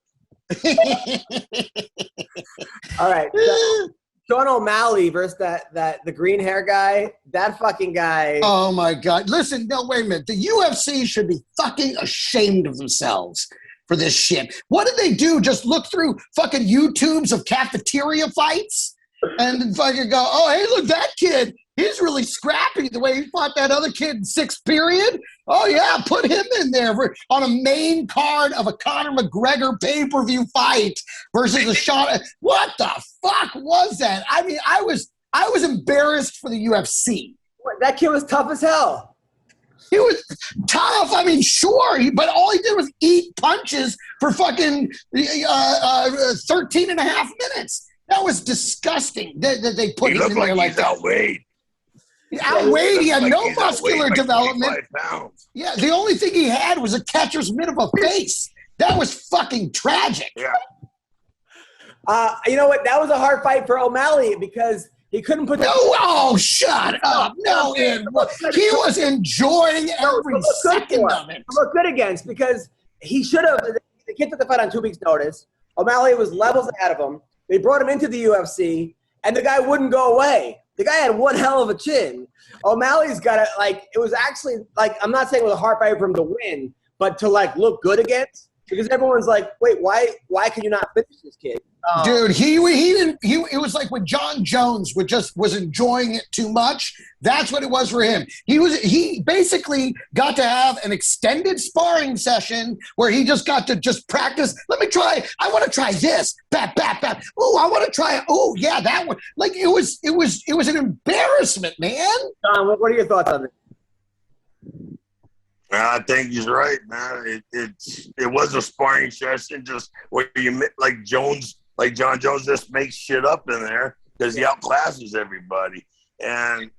All right. So, Sean O'Malley versus the green hair guy. That fucking guy. Oh my God. Listen, no, wait a minute. The UFC should be fucking ashamed of themselves for this shit. What did they do? Just look through fucking YouTubes of cafeteria fights and fucking go, oh, hey, look, that kid, he's really scrappy the way he fought that other kid in sixth period. Oh, yeah, put him in there on a main card of a Conor McGregor pay-per-view fight versus a shot. What the fuck was that? I mean, I was embarrassed for the UFC. That kid was tough as hell. He was tough. I mean, sure, but all he did was eat punches for fucking 13 and a half minutes. That was disgusting that they put him in there like that. Outweighed. Outweighed. He had no muscular development. Yeah, the only thing he had was a catcher's mitt of a face. That was fucking tragic. Yeah. You know what? That was a hard fight for O'Malley because he couldn't put. Oh, shut up! No, he was enjoying every second of it. Look good against because he should have. The kid took the fight on 2 weeks' notice. O'Malley was levels ahead of him. They brought him into the UFC, and the guy wouldn't go away. The guy had one hell of a chin. O'Malley's got it. Like it was actually like I'm not saying it was a hard fight for him to win, but to like look good against. Because everyone's like, wait, why can you not finish this kid? Dude, he didn't. It was like when John Jones was enjoying it too much. That's what it was for him. He basically got to have an extended sparring session where he just got to just practice. Let me try. I want to try this. Bap, bap, bap. Oh, I want to try. Oh, yeah, that one. Like it was an embarrassment, man. John, what are your thoughts on this? I think he's right, man. It was a sparring session, just where you like John Jones just makes shit up in there because he outclasses everybody. And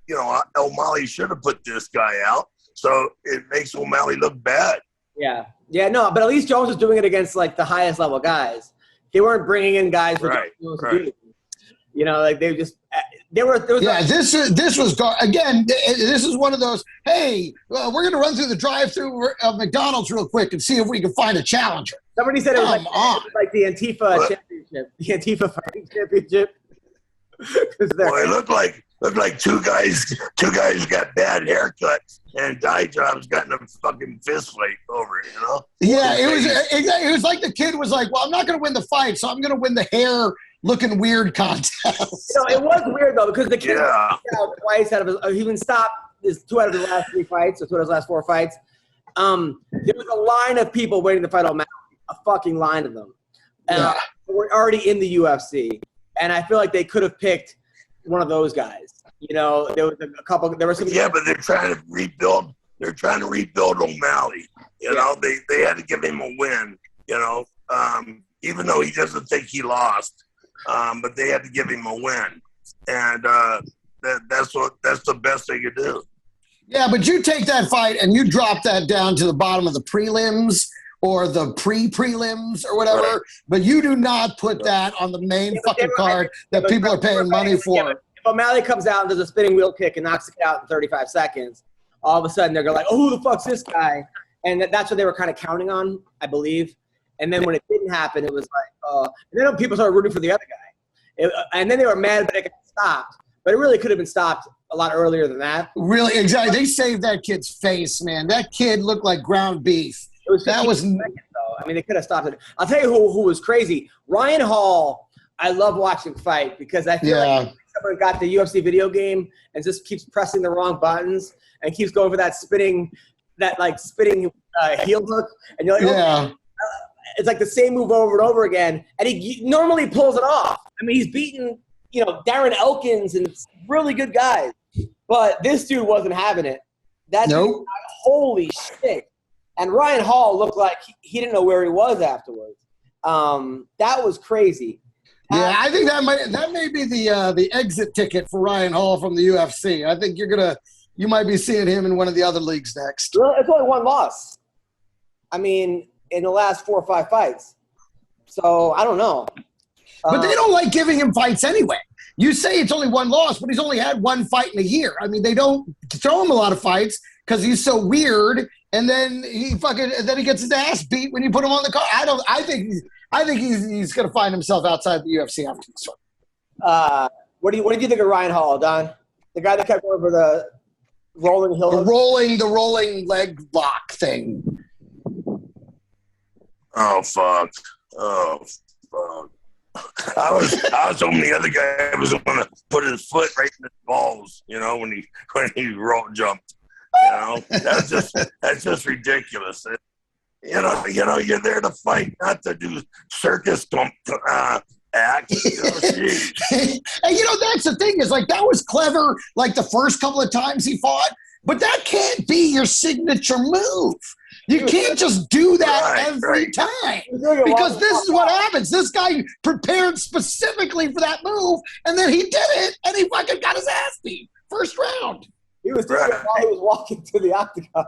O'Malley should have put this guy out, so it makes O'Malley look bad. Yeah, no, but at least Jones was doing it against like the highest level guys. They weren't bringing in guys for right. Like they just. This was again. This is one of those. Hey, we're going to run through the drive-through of McDonald's real quick and see if we can find a challenger. Somebody said it was like the Antifa championship, the Antifa fighting championship. Well, it looked like two guys got bad haircuts and dye jobs got in a fucking fist fight over it. Yeah, it was like the kid was like, well, I'm not going to win the fight, so I'm going to win the hair. Looking weird contest. It was weird though because the kid was twice out of his. He been stopped 2 out of his last 3 fights, or 2 out of his last 4 fights. There was a line of people waiting to fight O'Malley, a fucking line of them. We're already in the UFC, and I feel like they could have picked one of those guys. There was a couple. There were some. Yeah, but they're trying to rebuild. They're trying to rebuild O'Malley. They had to give him a win. Even though he doesn't think he lost. But they had to give him a win, and that's the best they could do. Yeah, but you take that fight and you drop that down to the bottom of the prelims or the pre-prelims or whatever, right. But you do not put that on the main fucking card that people are paying money for. Yeah, if O'Malley comes out and does a spinning wheel kick and knocks it out in 35 seconds, all of a sudden they're like, oh, who the fuck's this guy? And that's what they were kind of counting on, I believe. And then when it didn't happen, it was like, and then people started rooting for the other guy. And then they were mad, but it got stopped. But it really could have been stopped a lot earlier than that. Really, exactly. They saved that kid's face, man. That kid looked like ground beef. That was seconds, though. I mean, they could have stopped it. I'll tell you who was crazy. Ryan Hall, I love watching fight because I feel like someone got the UFC video game and just keeps pressing the wrong buttons and keeps going for that spinning heel hook. And you're like, it's like the same move over and over again. And he normally pulls it off. I mean, he's beaten, Darren Elkins and really good guys. But this dude wasn't having it. Dude, holy shit. And Ryan Hall looked like he didn't know where he was afterwards. That was crazy. Yeah, I think that may be the exit ticket for Ryan Hall from the UFC. I think you might be seeing him in one of the other leagues next. Well, it's only one loss. I mean, in the last 4 or 5 fights. So I don't know. But they don't like giving him fights anyway. You say it's only one loss, but he's only had one fight in a year. I mean, they don't throw him a lot of fights because he's so weird, and then he gets his ass beat when you put him on the card. I think he's going to find himself outside the UFC after this one. What did you think of Ryan Hall, Don? The guy that kept over the rolling hill, the rolling leg lock thing. Oh fuck! I was hoping the other guy was going to put his foot right in his balls, you know, when he jumped. You know, that's just ridiculous. You know, you're there to fight, not to do circus acts. You know, and you know, that's the thing is like that was clever. Like the first couple of times he fought, but that can't be your signature move. You can't just do that every time because this is what happens. This guy prepared specifically for that move, and then he did it, and he fucking got his ass beat first round. He was doing it while he was walking to the octagon.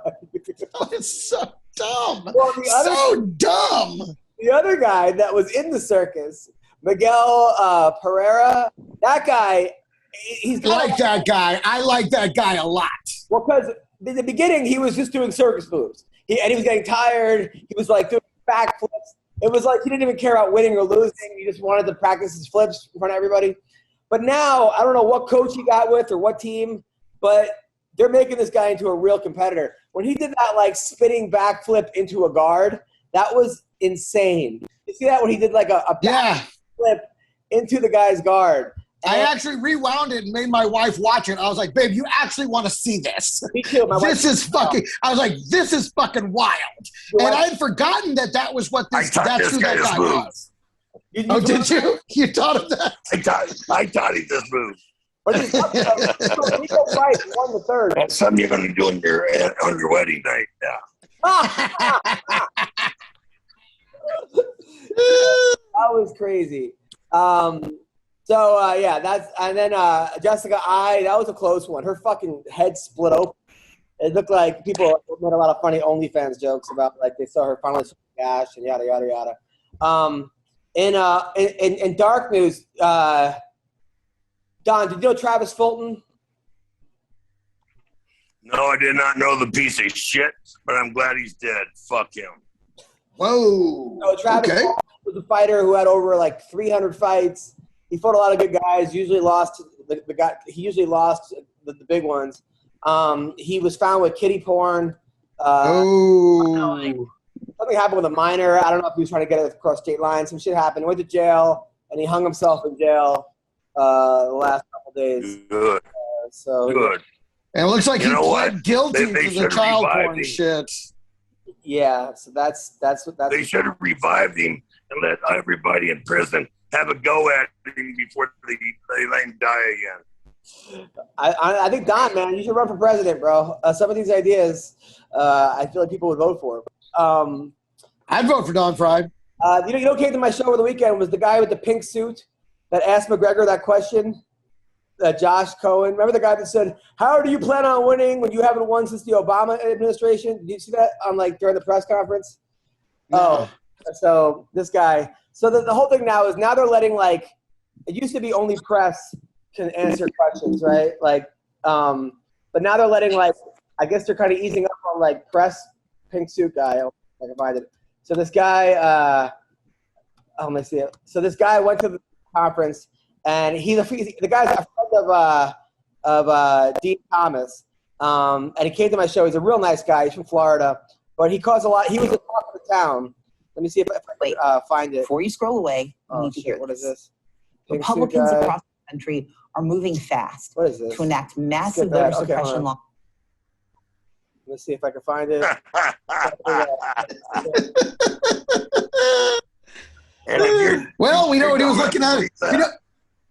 Oh, it's so dumb. Well, dumb. The other guy that was in the circus, Miguel Pereira, that guy, I like that guy a lot. Well, because in the beginning, he was just doing circus moves. He was getting tired. He was like doing backflips. It was like he didn't even care about winning or losing. He just wanted to practice his flips in front of everybody. But now, I don't know what coach he got with or what team, but they're making this guy into a real competitor. When he did that like spinning backflip into a guard, that was insane. You see that when he did like a backflip into the guy's guard? I actually rewound it and made my wife watch it. I was like, babe, you actually want to see this. Me too. This is fucking wild. And I had forgotten that was what that's who that guy was. Did you? You thought of that? I taught him this move. Rico Price won the third. That's something you're going to do on your wedding night. Yeah. That was crazy. And then Jessica that was a close one. Her fucking head split open. It looked like people made a lot of funny OnlyFans jokes about like they saw her finally gash and yada yada yada. In dark news, Don, did you know Travis Fulton? No, I did not know the piece of shit, but I'm glad he's dead. Fuck him. Whoa. So Travis Fulton was a fighter who had over like 300 fights. He fought a lot of good guys. Usually lost the guy. He usually lost the big ones. He was found with kiddie porn. Something happened with a minor. I don't know if he was trying to get it across state lines. Some shit happened. He went to jail and he hung himself in jail the last couple days. Good. Good. And it looks like he pled guilty to the child porn shit. Yeah. So that's what they should have revived him and let everybody in prison have a go at him before they let him die again. I think, Don, man, you should run for president, bro. Some of these ideas, I feel like people would vote for. I'd vote for Don Frye. You know, came to my show over the weekend was the guy with the pink suit that asked McGregor that question. Josh Cohen. Remember the guy that said, "How do you plan on winning when you haven't won since the Obama administration?" Did you see that on during the press conference? No. Oh, so this guy. So the whole thing now is they're letting it used to be only press can answer questions, right? But now they're letting I guess they're kind of easing up on press pink suit guy. I can find it. So this guy, let me see it. So this guy went to the conference and the guy's a friend of Dean Thomas. And he came to my show. He's a real nice guy. He's from Florida, but he caused a lot. He was the talk of the town. Let me see if I can find it. Before you scroll away, you need to hear what this. Is this? Republicans across the country are moving fast to enact massive voter suppression law. Let's see if I can find it. Well, we know what he was looking at.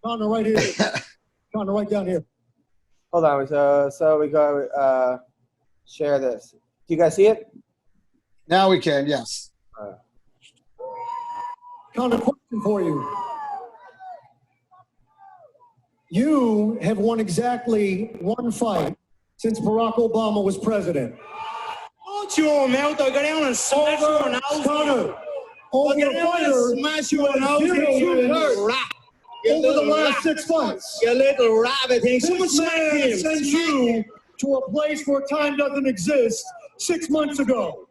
Connor, right here. Connor, right down here. Hold on. So we go share this. Do you guys see it? Now we can, yes. Connor, question for you. You have won exactly one fight since Barack Obama was president. Connor, over a fighter smash you in the over the last 6 months. You little rabbit. This man sent you to a place where time doesn't exist 6 months ago.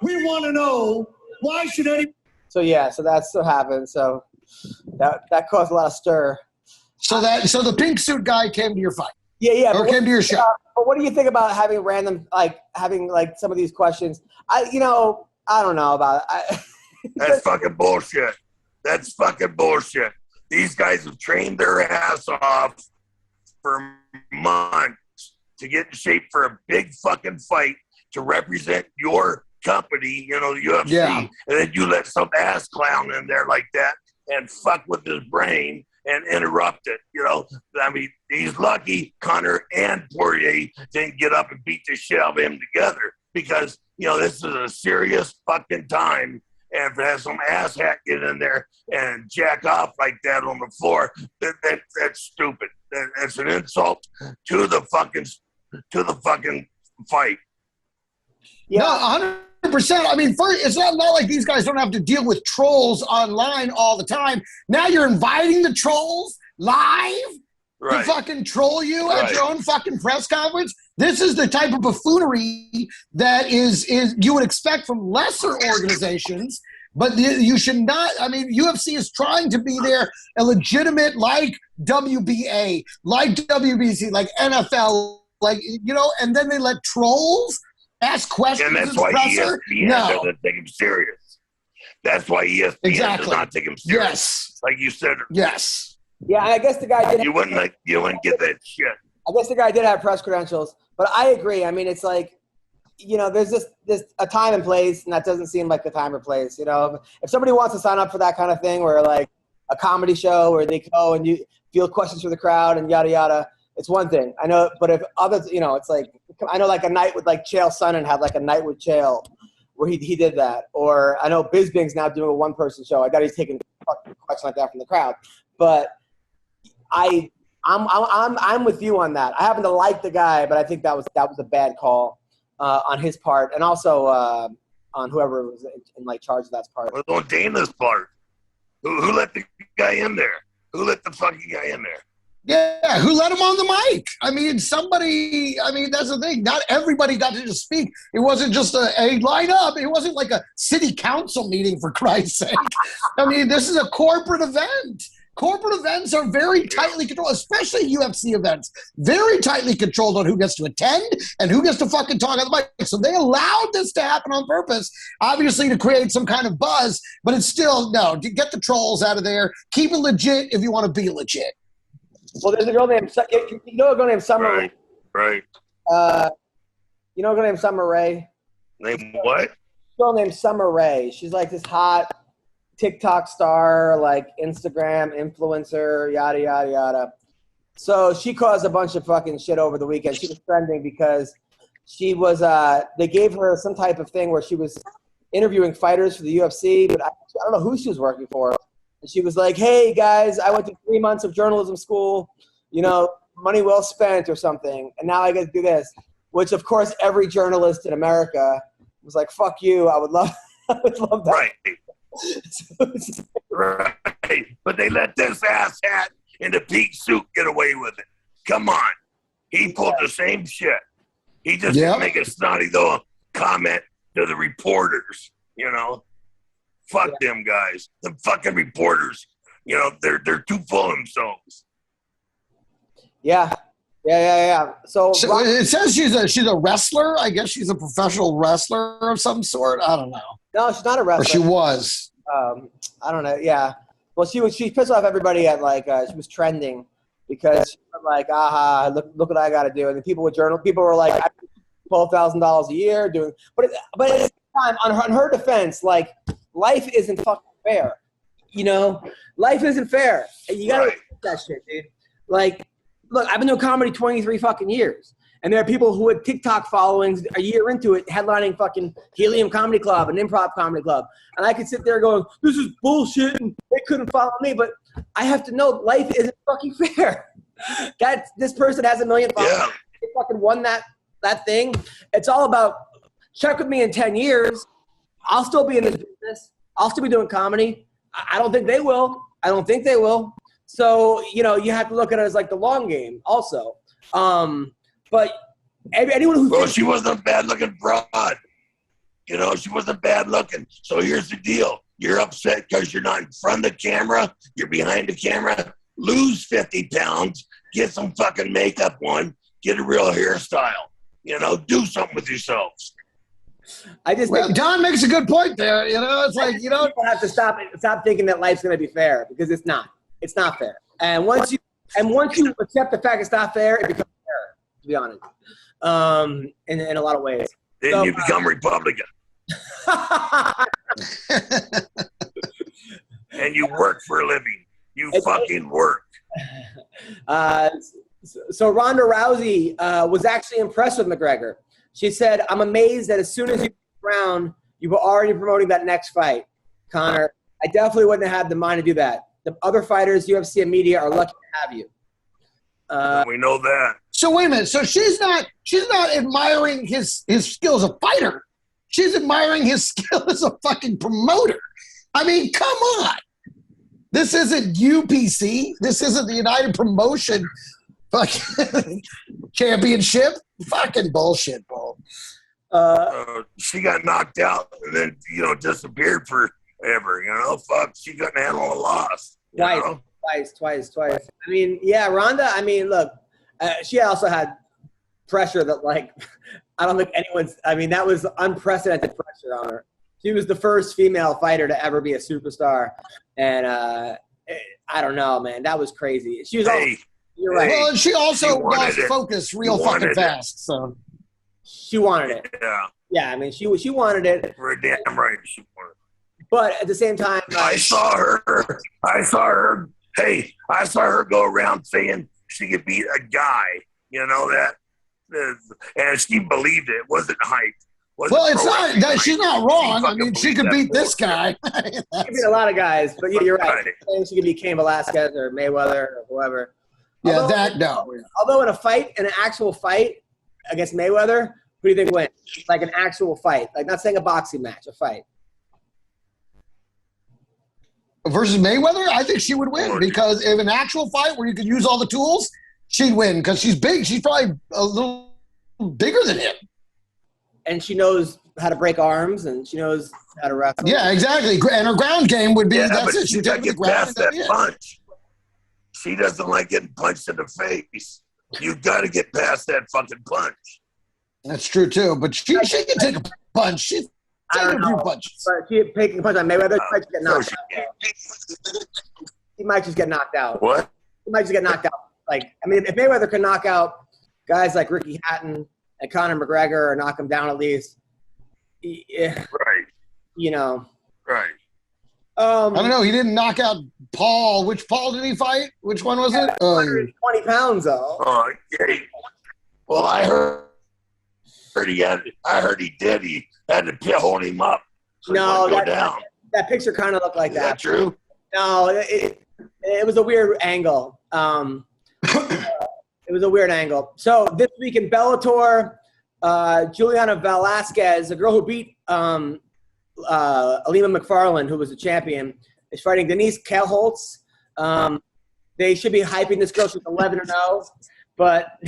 We want to know, why should any... So that still happened. So that caused a lot of stir. So the pink suit guy came to your fight. Yeah. Or came to your show. But what do you think about having some of these questions? I don't know about it. That's fucking bullshit. That's fucking bullshit. These guys have trained their ass off for months to get in shape for a big fucking fight to represent your company, the UFC. Yeah. And then you let some ass clown in there like that and fuck with his brain and interrupt it. I mean, he's lucky Conor and Poirier didn't get up and beat the shit out of him together because, this is a serious fucking time. And if it has some asshat get in there and jack off like that on the floor, that's stupid. That's an insult to the fucking fight. Yeah, 100%. I mean, it's not like these guys don't have to deal with trolls online all the time. Now you're inviting the trolls live to fucking troll you at your own fucking press conference. This is the type of buffoonery that is you would expect from lesser organizations, but you should not. I mean, UFC is trying to be there, a legitimate, like WBA, like WBC, like NFL, and then they let trolls ask questions. And that's why ESPN doesn't take him serious. That's why ESPN does not take him serious. Yes. Like you said. Yes. Yeah, I guess the guy did. You wouldn't get that shit. I guess the guy did have press credentials, but I agree. I mean, it's like, there's a time and place, and that doesn't seem like the time or place. If somebody wants to sign up for that kind of thing, where like a comedy show where they go and you field questions for the crowd and yada yada, it's one thing. I know, but if others, it's like, I know like a night with like Chael Sonnen had like a night with Chael where he did that, or I know Bisbing's now doing a one-person show. I got he's taking a question like that from the crowd, but I'm with you on that. I happen to like the guy, but I think that was a bad call on his part, and also on whoever was in charge of that part. Well, on Dana's part, who let the guy in there? Who let the fucking guy in there? Yeah, who let him on the mic? I mean, that's the thing. Not everybody got to just speak. It wasn't just a line up. It wasn't like a city council meeting, for Christ's sake. I mean, this is a corporate event. Corporate events are very tightly controlled, especially UFC events. Very tightly controlled on who gets to attend and who gets to fucking talk on the mic. So they allowed this to happen on purpose, obviously to create some kind of buzz, but it's still, no, get the trolls out of there. Keep it legit if you want to be legit. Well, there's a girl named Summer Rae. Right. You know a girl named Summer Rae? Name what? A girl named Summer Rae. She's like this hot TikTok star, like Instagram influencer, yada, yada, yada. So she caused a bunch of fucking shit over the weekend. She was trending because she was, they gave her some type of thing where she was interviewing fighters for the UFC, but I don't know who she was working for. And she was like, hey, guys, I went to 3 months of journalism school, money well spent or something, and now I get to do this, which, of course, every journalist in America was like, fuck you, I would love that. Right. Right. But they let this asshat in the pink suit get away with it. Come on. He pulled the same shit. He just didn't make a snotty little comment to the reporters, Fuck them guys. The fucking reporters. They're too full of themselves. Yeah. So it says she's a wrestler. I guess she's a professional wrestler of some sort. I don't know. No, she's not a wrestler. Or she was. I don't know. Yeah. Well, she pissed off everybody at she was trending because she was like, aha, look what I got to do. And the people were like, $12,000 a year doing, but at the same time, on her defense, like, life isn't fucking fair. Life isn't fair. And you got to respect that shit, dude. Like, look, I've been doing comedy 23 fucking years. And there are people who had TikTok followings a year into it, headlining fucking Helium Comedy Club and Improv Comedy Club. And I could sit there going, this is bullshit, and they couldn't follow me. But I have to know life isn't fucking fair. This person has 1 million followers. Yeah. They fucking won that thing. It's all about check with me in 10 years. I'll still be in this business. I'll still be doing comedy. I don't think they will. So, you know, you have to look at it as like the long game also. But anyone who well, she wasn't a bad-looking broad. You know, she wasn't bad looking. So here's the deal. You're upset because you're not in front of the camera. You're behind the camera. Lose 50 pounds. Get some fucking makeup on. Get a real hairstyle. You know, do something with yourselves. Don makes a good point there. You know, it's like, you know. People have to stop thinking that life's going to be fair, because it's not. It's not fair. And once you accept the fact it's not fair, it becomes fair, to be honest. In a lot of ways. Then you become Republican. And you work for a living. You fucking work. So Ronda Rousey was actually impressed with McGregor. She said, "I'm amazed that as soon as you crown, you were already promoting that next fight, Conor. I definitely wouldn't have had the mind to do that. The other fighters, UFC and media, are lucky to have you." We know that. So wait a minute. So she's not admiring his skill as a fighter. She's admiring his skill as a fucking promoter. I mean, come on. This isn't UPC. This isn't the United Promotion fucking championship. Fucking bullshit, bro. She got knocked out and then, you know, disappeared forever. You know, fuck. She couldn't handle a loss. Twice. I mean, yeah, Ronda. I mean, look, she also had pressure that, like, I don't think anyone's. I mean, that was unprecedented pressure on her. She was the first female fighter to ever be a superstar, and I don't know, man, that was crazy. She was. You're right. Well, she also lost focus real fucking fast. So she wanted it. Yeah. I mean, she wanted it. For a damn right, she wanted it. But at the same time, I saw her. Hey, I saw her go around saying she could beat a guy. You know that, and she believed it. It wasn't hype. Well, it's not. She's not wrong. I mean, she could beat this guy. She could beat a lot of guys, but you're right. She could beat Cain Velasquez or Mayweather or whoever. Yeah, Although in an actual fight against Mayweather, who do you think wins? Like an actual fight, like not saying a boxing match, a fight. Versus Mayweather, I think she would win, because if an actual fight where you could use all the tools, she'd win because she's big. She's probably a little bigger than him. And she knows how to break arms, and she knows how to wrestle. Yeah, exactly. And her ground game would be that's it. She doesn't get past that punch. She doesn't like getting punched in the face. You got to get past that fucking punch. That's true too. But she can take a punch. She's taking a few punches. But she taking a punch on Mayweather. She might just get knocked out. He might just get knocked out. What? He might just get knocked out. Like, I mean, if Mayweather can knock out guys like Ricky Hatton and Conor McGregor, or knock him down at least, right? You know, right. I don't know. He didn't knock out Paul. Which Paul did he fight? Which one was it? 120 pounds, though. Oh, yeah. Well, I heard he had. I heard he did. He had to hold him up. So no, that picture kind of looked like that. Is that true? No, it was a weird angle. It was a weird angle. So this week in Bellator, Juliana Velasquez, the girl who beat Alima McFarland, who was the champion, is fighting Denise Kalholtz. They should be hyping this girl. She's 11-0. But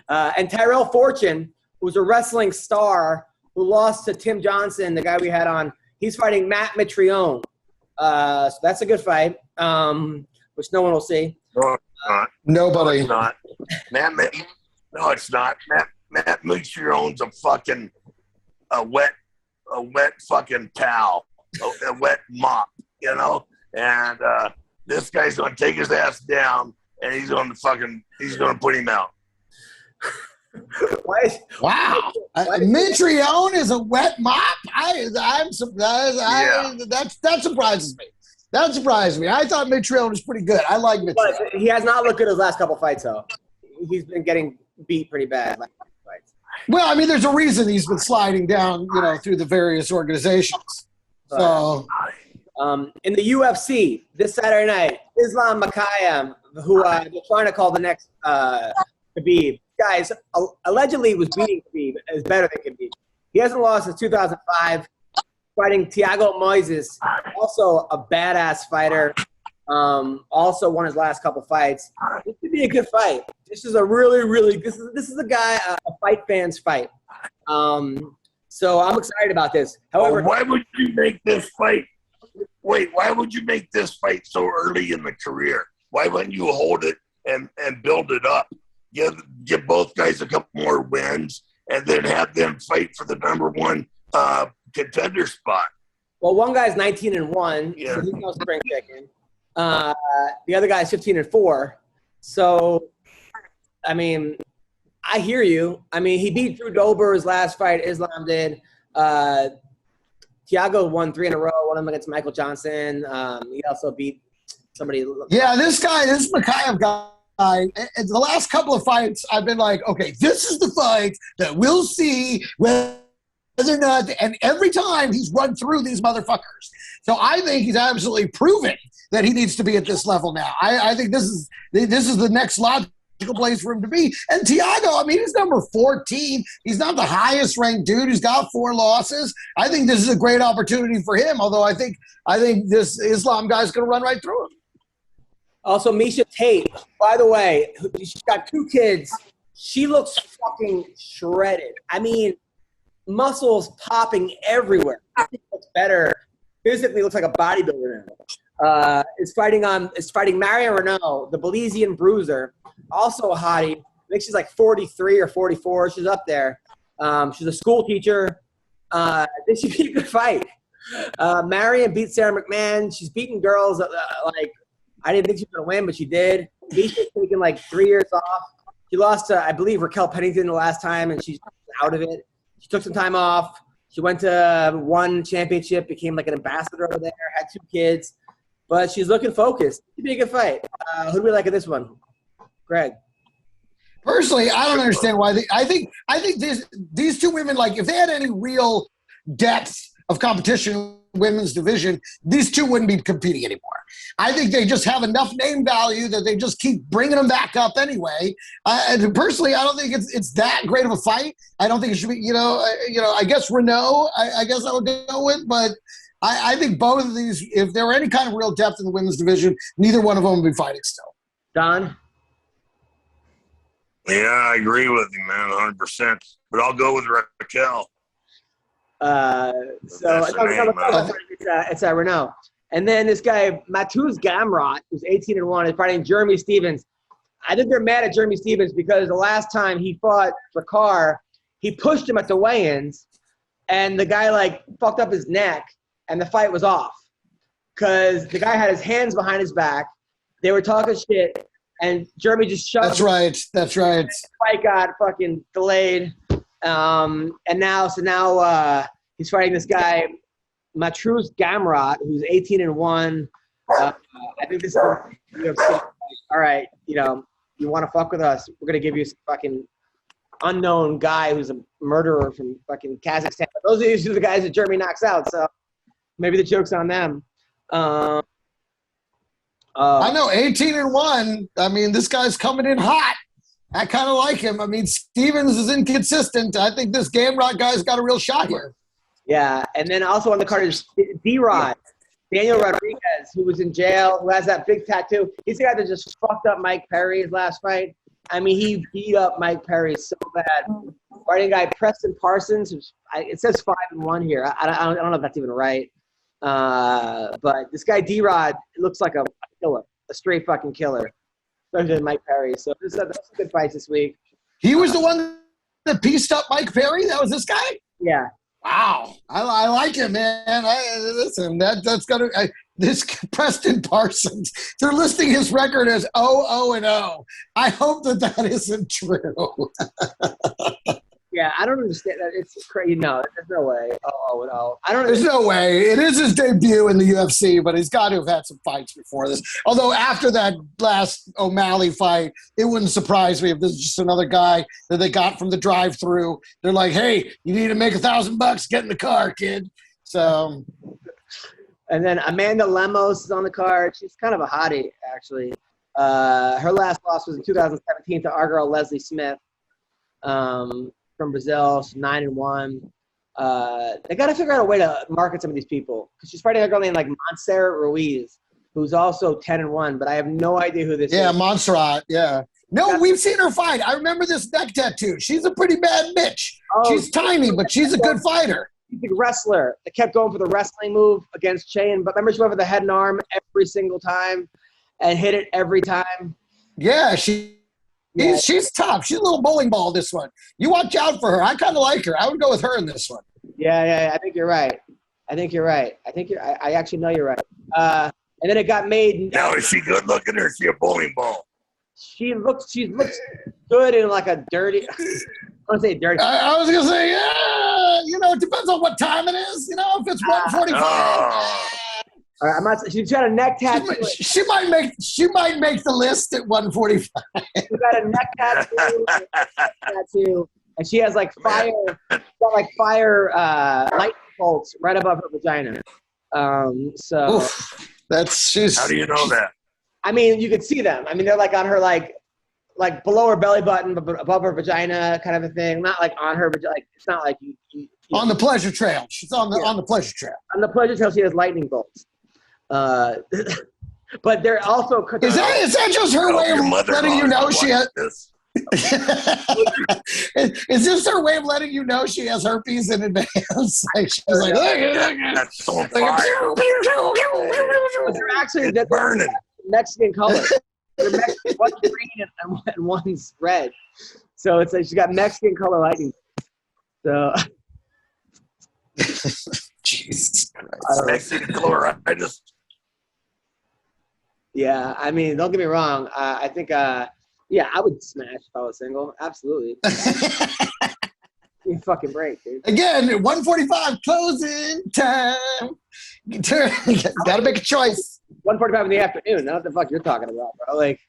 and Tyrell Fortune, who's a wrestling star who lost to Tim Johnson, the guy we had on, he's fighting Matt Mitrione. So that's a good fight, which no one will see. No, it's not. Nobody. No, it's not. No, it's not. Matt Mitrione's a wet fucking towel, a wet mop, you know. And this guy's gonna take his ass down, and he's gonna put him out. Wow. Mitrione is a wet mop? I'm surprised. That surprises me. That surprised me. I thought Mitrione was pretty good. I like Mitrione. But he has not looked good his last couple fights, though. He's been getting beat pretty bad. Well, I mean, there's a reason he's been sliding down, you know, through the various organizations. So, in the UFC this Saturday night, Islam Makhachev, who they're trying to call the next Khabib, guys, allegedly was beating Khabib, is better than Khabib. He hasn't lost since 2005, fighting Thiago Moises, also a badass fighter. Also won his last couple fights. This could be a good fight. This is a really this is a guy a fight fans fight. So I'm excited about this. However, why would you make this fight? Wait, why would you make this fight so early in the career? Why wouldn't you hold it and build it up? Give both guys a couple more wins and then have them fight for the number one contender spot. Well, one guy's 19-1, Yeah. so he's no spring chicken. The other guy's 15-4. So, I mean, I hear you. I mean, he beat Drew Dober his last fight. Islam did. Thiago won 3 in a row. One of them against Michael Johnson. He also beat somebody. Yeah, this Mikhaev guy. In the last couple of fights, I've been like, okay, this is the fight that we'll see whether or not. And every time he's run through these motherfuckers. So I think he's absolutely proven that he needs to be at this level now. I think this is the next logical place for him to be. And Thiago, I mean, he's number 14. He's not the highest ranked dude. He's got 4 losses. I think this is a great opportunity for him. Although I think this Islam guy's going to run right through him. Also, Misha Tate, by the way, she's got 2 kids. She looks fucking shredded. I mean, muscles popping everywhere. I think it looks better. Physically looks like a bodybuilder now. Is fighting Marion Renault, the Belizean bruiser. Also a hottie. I think she's like 43 or 44. She's up there. She's a school teacher. This should be a good fight. Marion beat Sarah McMahon. She's beating girls like I didn't think she was going to win, but she did. Misha's taken like 3 years off. She lost to, I believe, Raquel Pennington the last time, and she's out of it. She took some time off. She went to one championship, became like an ambassador over there, had 2 kids. But she's looking focused. It'd be a good fight. Who do we like in this one? Greg. Personally, I don't understand why I think these 2 women, like, if they had any real depth of competition in women's division, these 2 wouldn't be competing anymore. I think they just have enough name value that they just keep bringing them back up anyway. And personally, I don't think it's that great of a fight. I don't think it should be, I guess Renault, I guess I would go with, but I think both of these, if there were any kind of real depth in the women's division, neither one of them would be fighting still. Don? Yeah, I agree with you, man, 100%. But I'll go with Raquel. It's Renault. And then this guy, Matuz Gamrot, who's 18-1, is fighting Jeremy Stevens. I think they're mad at Jeremy Stevens because the last time he fought Drakkar, he pushed him at the weigh-ins, and the guy, like, fucked up his neck, and the fight was off. Because the guy had his hands behind his back. They were talking shit, and Jeremy just shut That's right. The fight got fucking delayed. And now he's fighting this guy, Matuz Gamrot, who's 18-1. I think this is UFC. All right, you want to fuck with us? We're gonna give you some fucking unknown guy who's a murderer from fucking Kazakhstan. But those are usually the guys that Jeremy knocks out. So maybe the joke's on them. I know, 18-1. I mean, this guy's coming in hot. I kind of like him. I mean, Stevens is inconsistent. I think this Gamrot guy's got a real shot here. Yeah, and then also on the card is D-Rod, Daniel Rodriguez, who was in jail, who has that big tattoo. He's the guy that just fucked up Mike Perry's last fight. I mean, he beat up Mike Perry so bad. Fighting guy Preston Parsons, it says 5-1 here. I don't know if that's even right. But this guy D-Rod looks like a killer, a straight fucking killer. Especially Mike Perry. So that's a good fight this week. He was the one that pieced up Mike Perry? That was this guy? Yeah. Wow. I like him, man. Listen, that's got to this Preston Parsons, they're listing his record as 0-0-0. I hope that isn't true. Yeah, I don't understand that. It's crazy. No, there's no way. Oh. There's no way. It is his debut in the UFC, but he's got to have had some fights before this. Although after that last O'Malley fight, it wouldn't surprise me if this is just another guy that they got from the drive-through. They're like, hey, you need to make $1,000. Get in the car, kid. So. And then Amanda Lemos is on the card. She's kind of a hottie, actually. Her last loss was in 2017 to our girl Leslie Smith. From Brazil, she's 9-1. They got to figure out a way to market some of these people because she's fighting a girl named like Montserrat Ruiz, who's also 10-1, but I have no idea who this is. Yeah, Montserrat. Yeah. No, we've seen her fight. I remember this neck tattoo. She's a pretty bad bitch. She's tiny, but she's a good fighter. She's a wrestler that kept going for the wrestling move against Shane, but remember she went for the head and arm every single time and hit it every time. Yeah, she's tough. She's a little bowling ball, this one. You watch out for her. I kind of like her. I would go with her in this one. Yeah, I think you're right. I actually know you're right. And then it got made. Now, is she good looking or is she a bowling ball? She looks good in like a dirty. I want to say dirty. I was gonna say, yeah. It depends on what time it is. If it's 1:45. All right, I'm not. She's got a neck tattoo. She might make the list at 1:45. She got a neck tattoo, and she has like fire. She's got like fire lightning bolts right above her vagina. So oof, she's. How do you know that? I mean, you could see them. I mean, they're like on her like below her belly button, but above her vagina, kind of a thing. Not like on her, but like it's not like you on the pleasure trail. She's on the pleasure trail. On the pleasure trail, she has lightning bolts. But they're also. Is that just her way of letting you know she has? Is this her way of letting you know she has herpes in advance? Like she's like, that's so fire. They're actually burning. Mexican color. They're Mexican, one's green and one's red. So it's like she's got Mexican color lightning. So Jesus Christ. Mexican color. Yeah, I mean, don't get me wrong. I think I would smash if I was single. Absolutely. You fucking break, dude. Again, 1:45 closing time. Gotta make a choice. 1:45 in the afternoon. Know what the fuck you're talking about, bro? Like,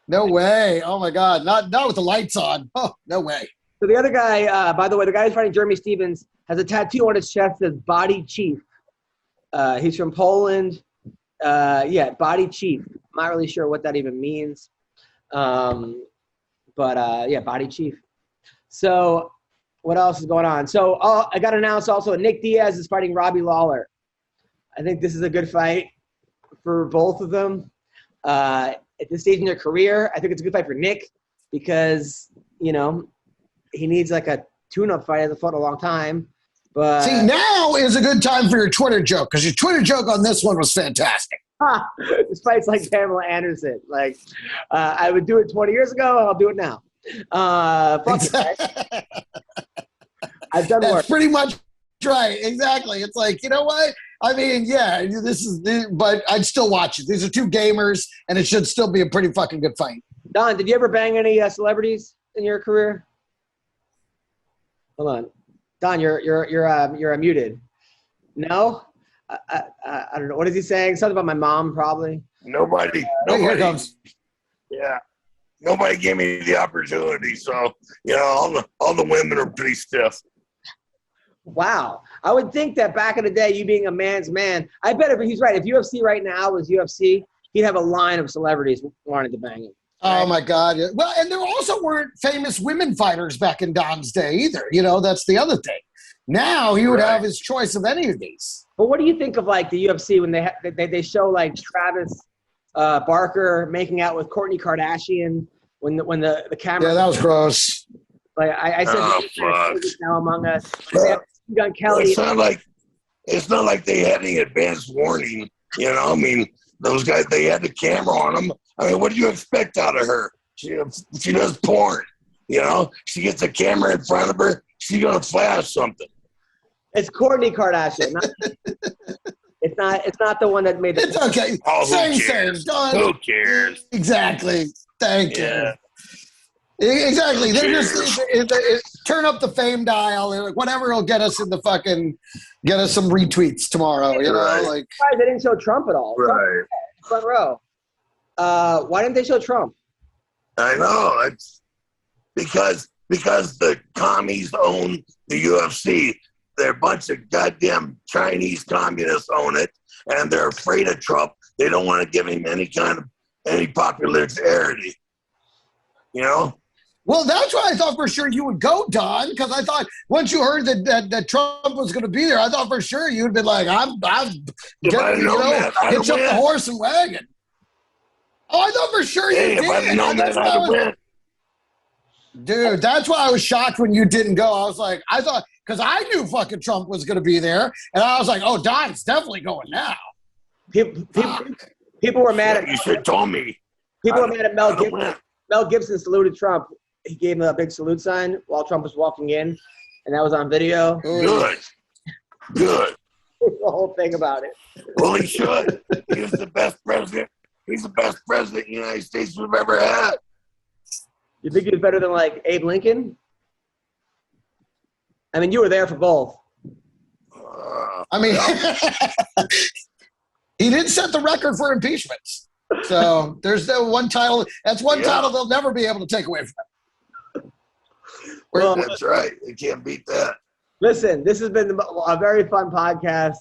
no way. Oh my God. Not with the lights on. Oh, no way. So the other guy, by the way, the guy who's fighting Jeremy Stevens has a tattoo on his chest that says "Body Chief." He's from Poland. Body Chief. I'm not really sure what that even means. Body Chief. So what else is going on? So I got announced also Nick Diaz is fighting Robbie Lawler. I think this is a good fight for both of them. At this stage in their career, I think it's a good fight for Nick because, he needs like a tune-up fight. Hasn't fought in a long time. But see, now is a good time for your Twitter joke because your Twitter joke on this one was fantastic. This fight's like Pamela Anderson. Like, I would do it 20 years ago. I'll do it now. Fuck it, right? I've done work. That's pretty much right. Exactly. It's like, you know what? I mean, yeah, but I'd still watch it. These are two gamers, and it should still be a pretty fucking good fight. Don, did you ever bang any celebrities in your career? Hold on. Don, you're muted. No? I don't know. What is he saying? Something about my mom, probably. Nobody. Here it comes. Yeah. Nobody gave me the opportunity, so all the women are pretty stiff. Wow. I would think that back in the day, you being a man's man, I bet if he's right, if UFC right now was UFC, he'd have a line of celebrities wanting to bang him. Right? Oh, my God. Well, and there also weren't famous women fighters back in Don's day either. That's the other thing. Now he would have his choice of any of these. But what do you think of, like, the UFC when they show, like, Travis Barker making out with Kourtney Kardashian when the camera... Yeah, that was gross. Like, I said, now Among Us. Kelly. It's not like they had any advance warning. I mean, those guys, they had the camera on them. I mean, what do you expect out of her? She does porn. She gets a camera in front of her. She's gonna flash something. It's Kourtney Kardashian. It's not the one that made it. It's okay. Oh, same. Who cares? Exactly. Thank you. Exactly. They just turn up the fame dial and whatever will get us some retweets tomorrow. Like they didn't show Trump at all. Right. Front row. Why didn't they show Trump? I know. It's because the commies own the UFC. They're a bunch of goddamn Chinese communists own it, and they're afraid of Trump. They don't want to give him any popularity. Well, that's why I thought for sure you would go, Don, because I thought once you heard that Trump was going to be there, I thought for sure you would have been like, hitch up the horse and wagon. Oh, I thought for sure you did. If I'd known that, I'd have went. Dude, that's why I was shocked when you didn't go. I was like, I thought, because I knew fucking Trump was going to be there, and I was like, oh, Don's definitely going now. People were mad at. You should have told me. People were mad at Mel Gibson. Mel Gibson saluted Trump. He gave him a big salute sign while Trump was walking in, and that was on video. Good. The whole thing about it. Well, he should. He's the best president. He's the best president the United States we've ever had. You think he was better than, like, Abe Lincoln? I mean, you were there for both. I mean, he did set the record for impeachments. So there's the one title. That's one title they'll never be able to take away from him. Well, that's right. You can't beat that. Listen, this has been a very fun podcast.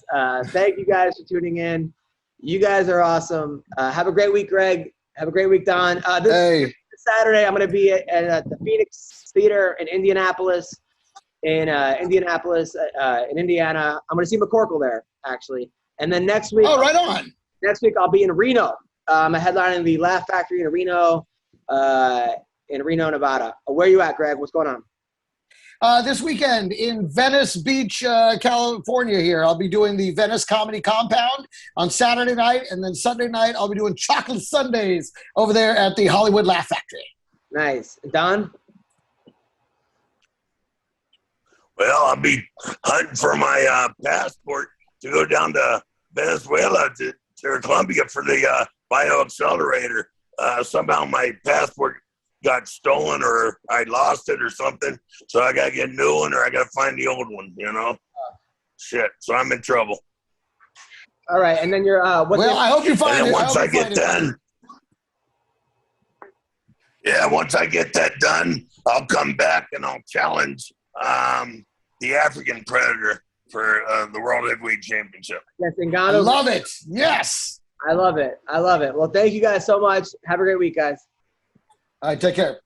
Thank you guys for tuning in. You guys are awesome. Have a great week, Greg. Have a great week, Don. This Saturday, I'm going to be at the Phoenix Theater in Indianapolis. In Indiana. I'm going to see McCorkle there, actually. And then next week. Oh, right on. Next week, I'll be in Reno. I'm headlining the Laugh Factory in Reno, Nevada. Where are you at, Greg? What's going on? This weekend in Venice Beach, California here. I'll be doing the Venice Comedy Compound on Saturday night, and then Sunday night I'll be doing Chocolate Sundays over there at the Hollywood Laugh Factory. Nice. Don? Well, I'll be hunting for my passport to go down to Venezuela to Colombia for the bio accelerator. Somehow my passport got stolen, or I lost it or something. So I got to get a new one, or I got to find the old one, you know? Shit. So I'm in trouble. All right. And then you're, I hope you find it. Once I get done. Yeah, once I get that done, I'll come back and I'll challenge the African Predator for the World Heavyweight Championship. Yes, I love it. Yes. I love it. Well, thank you guys so much. Have a great week, guys. All right, take care.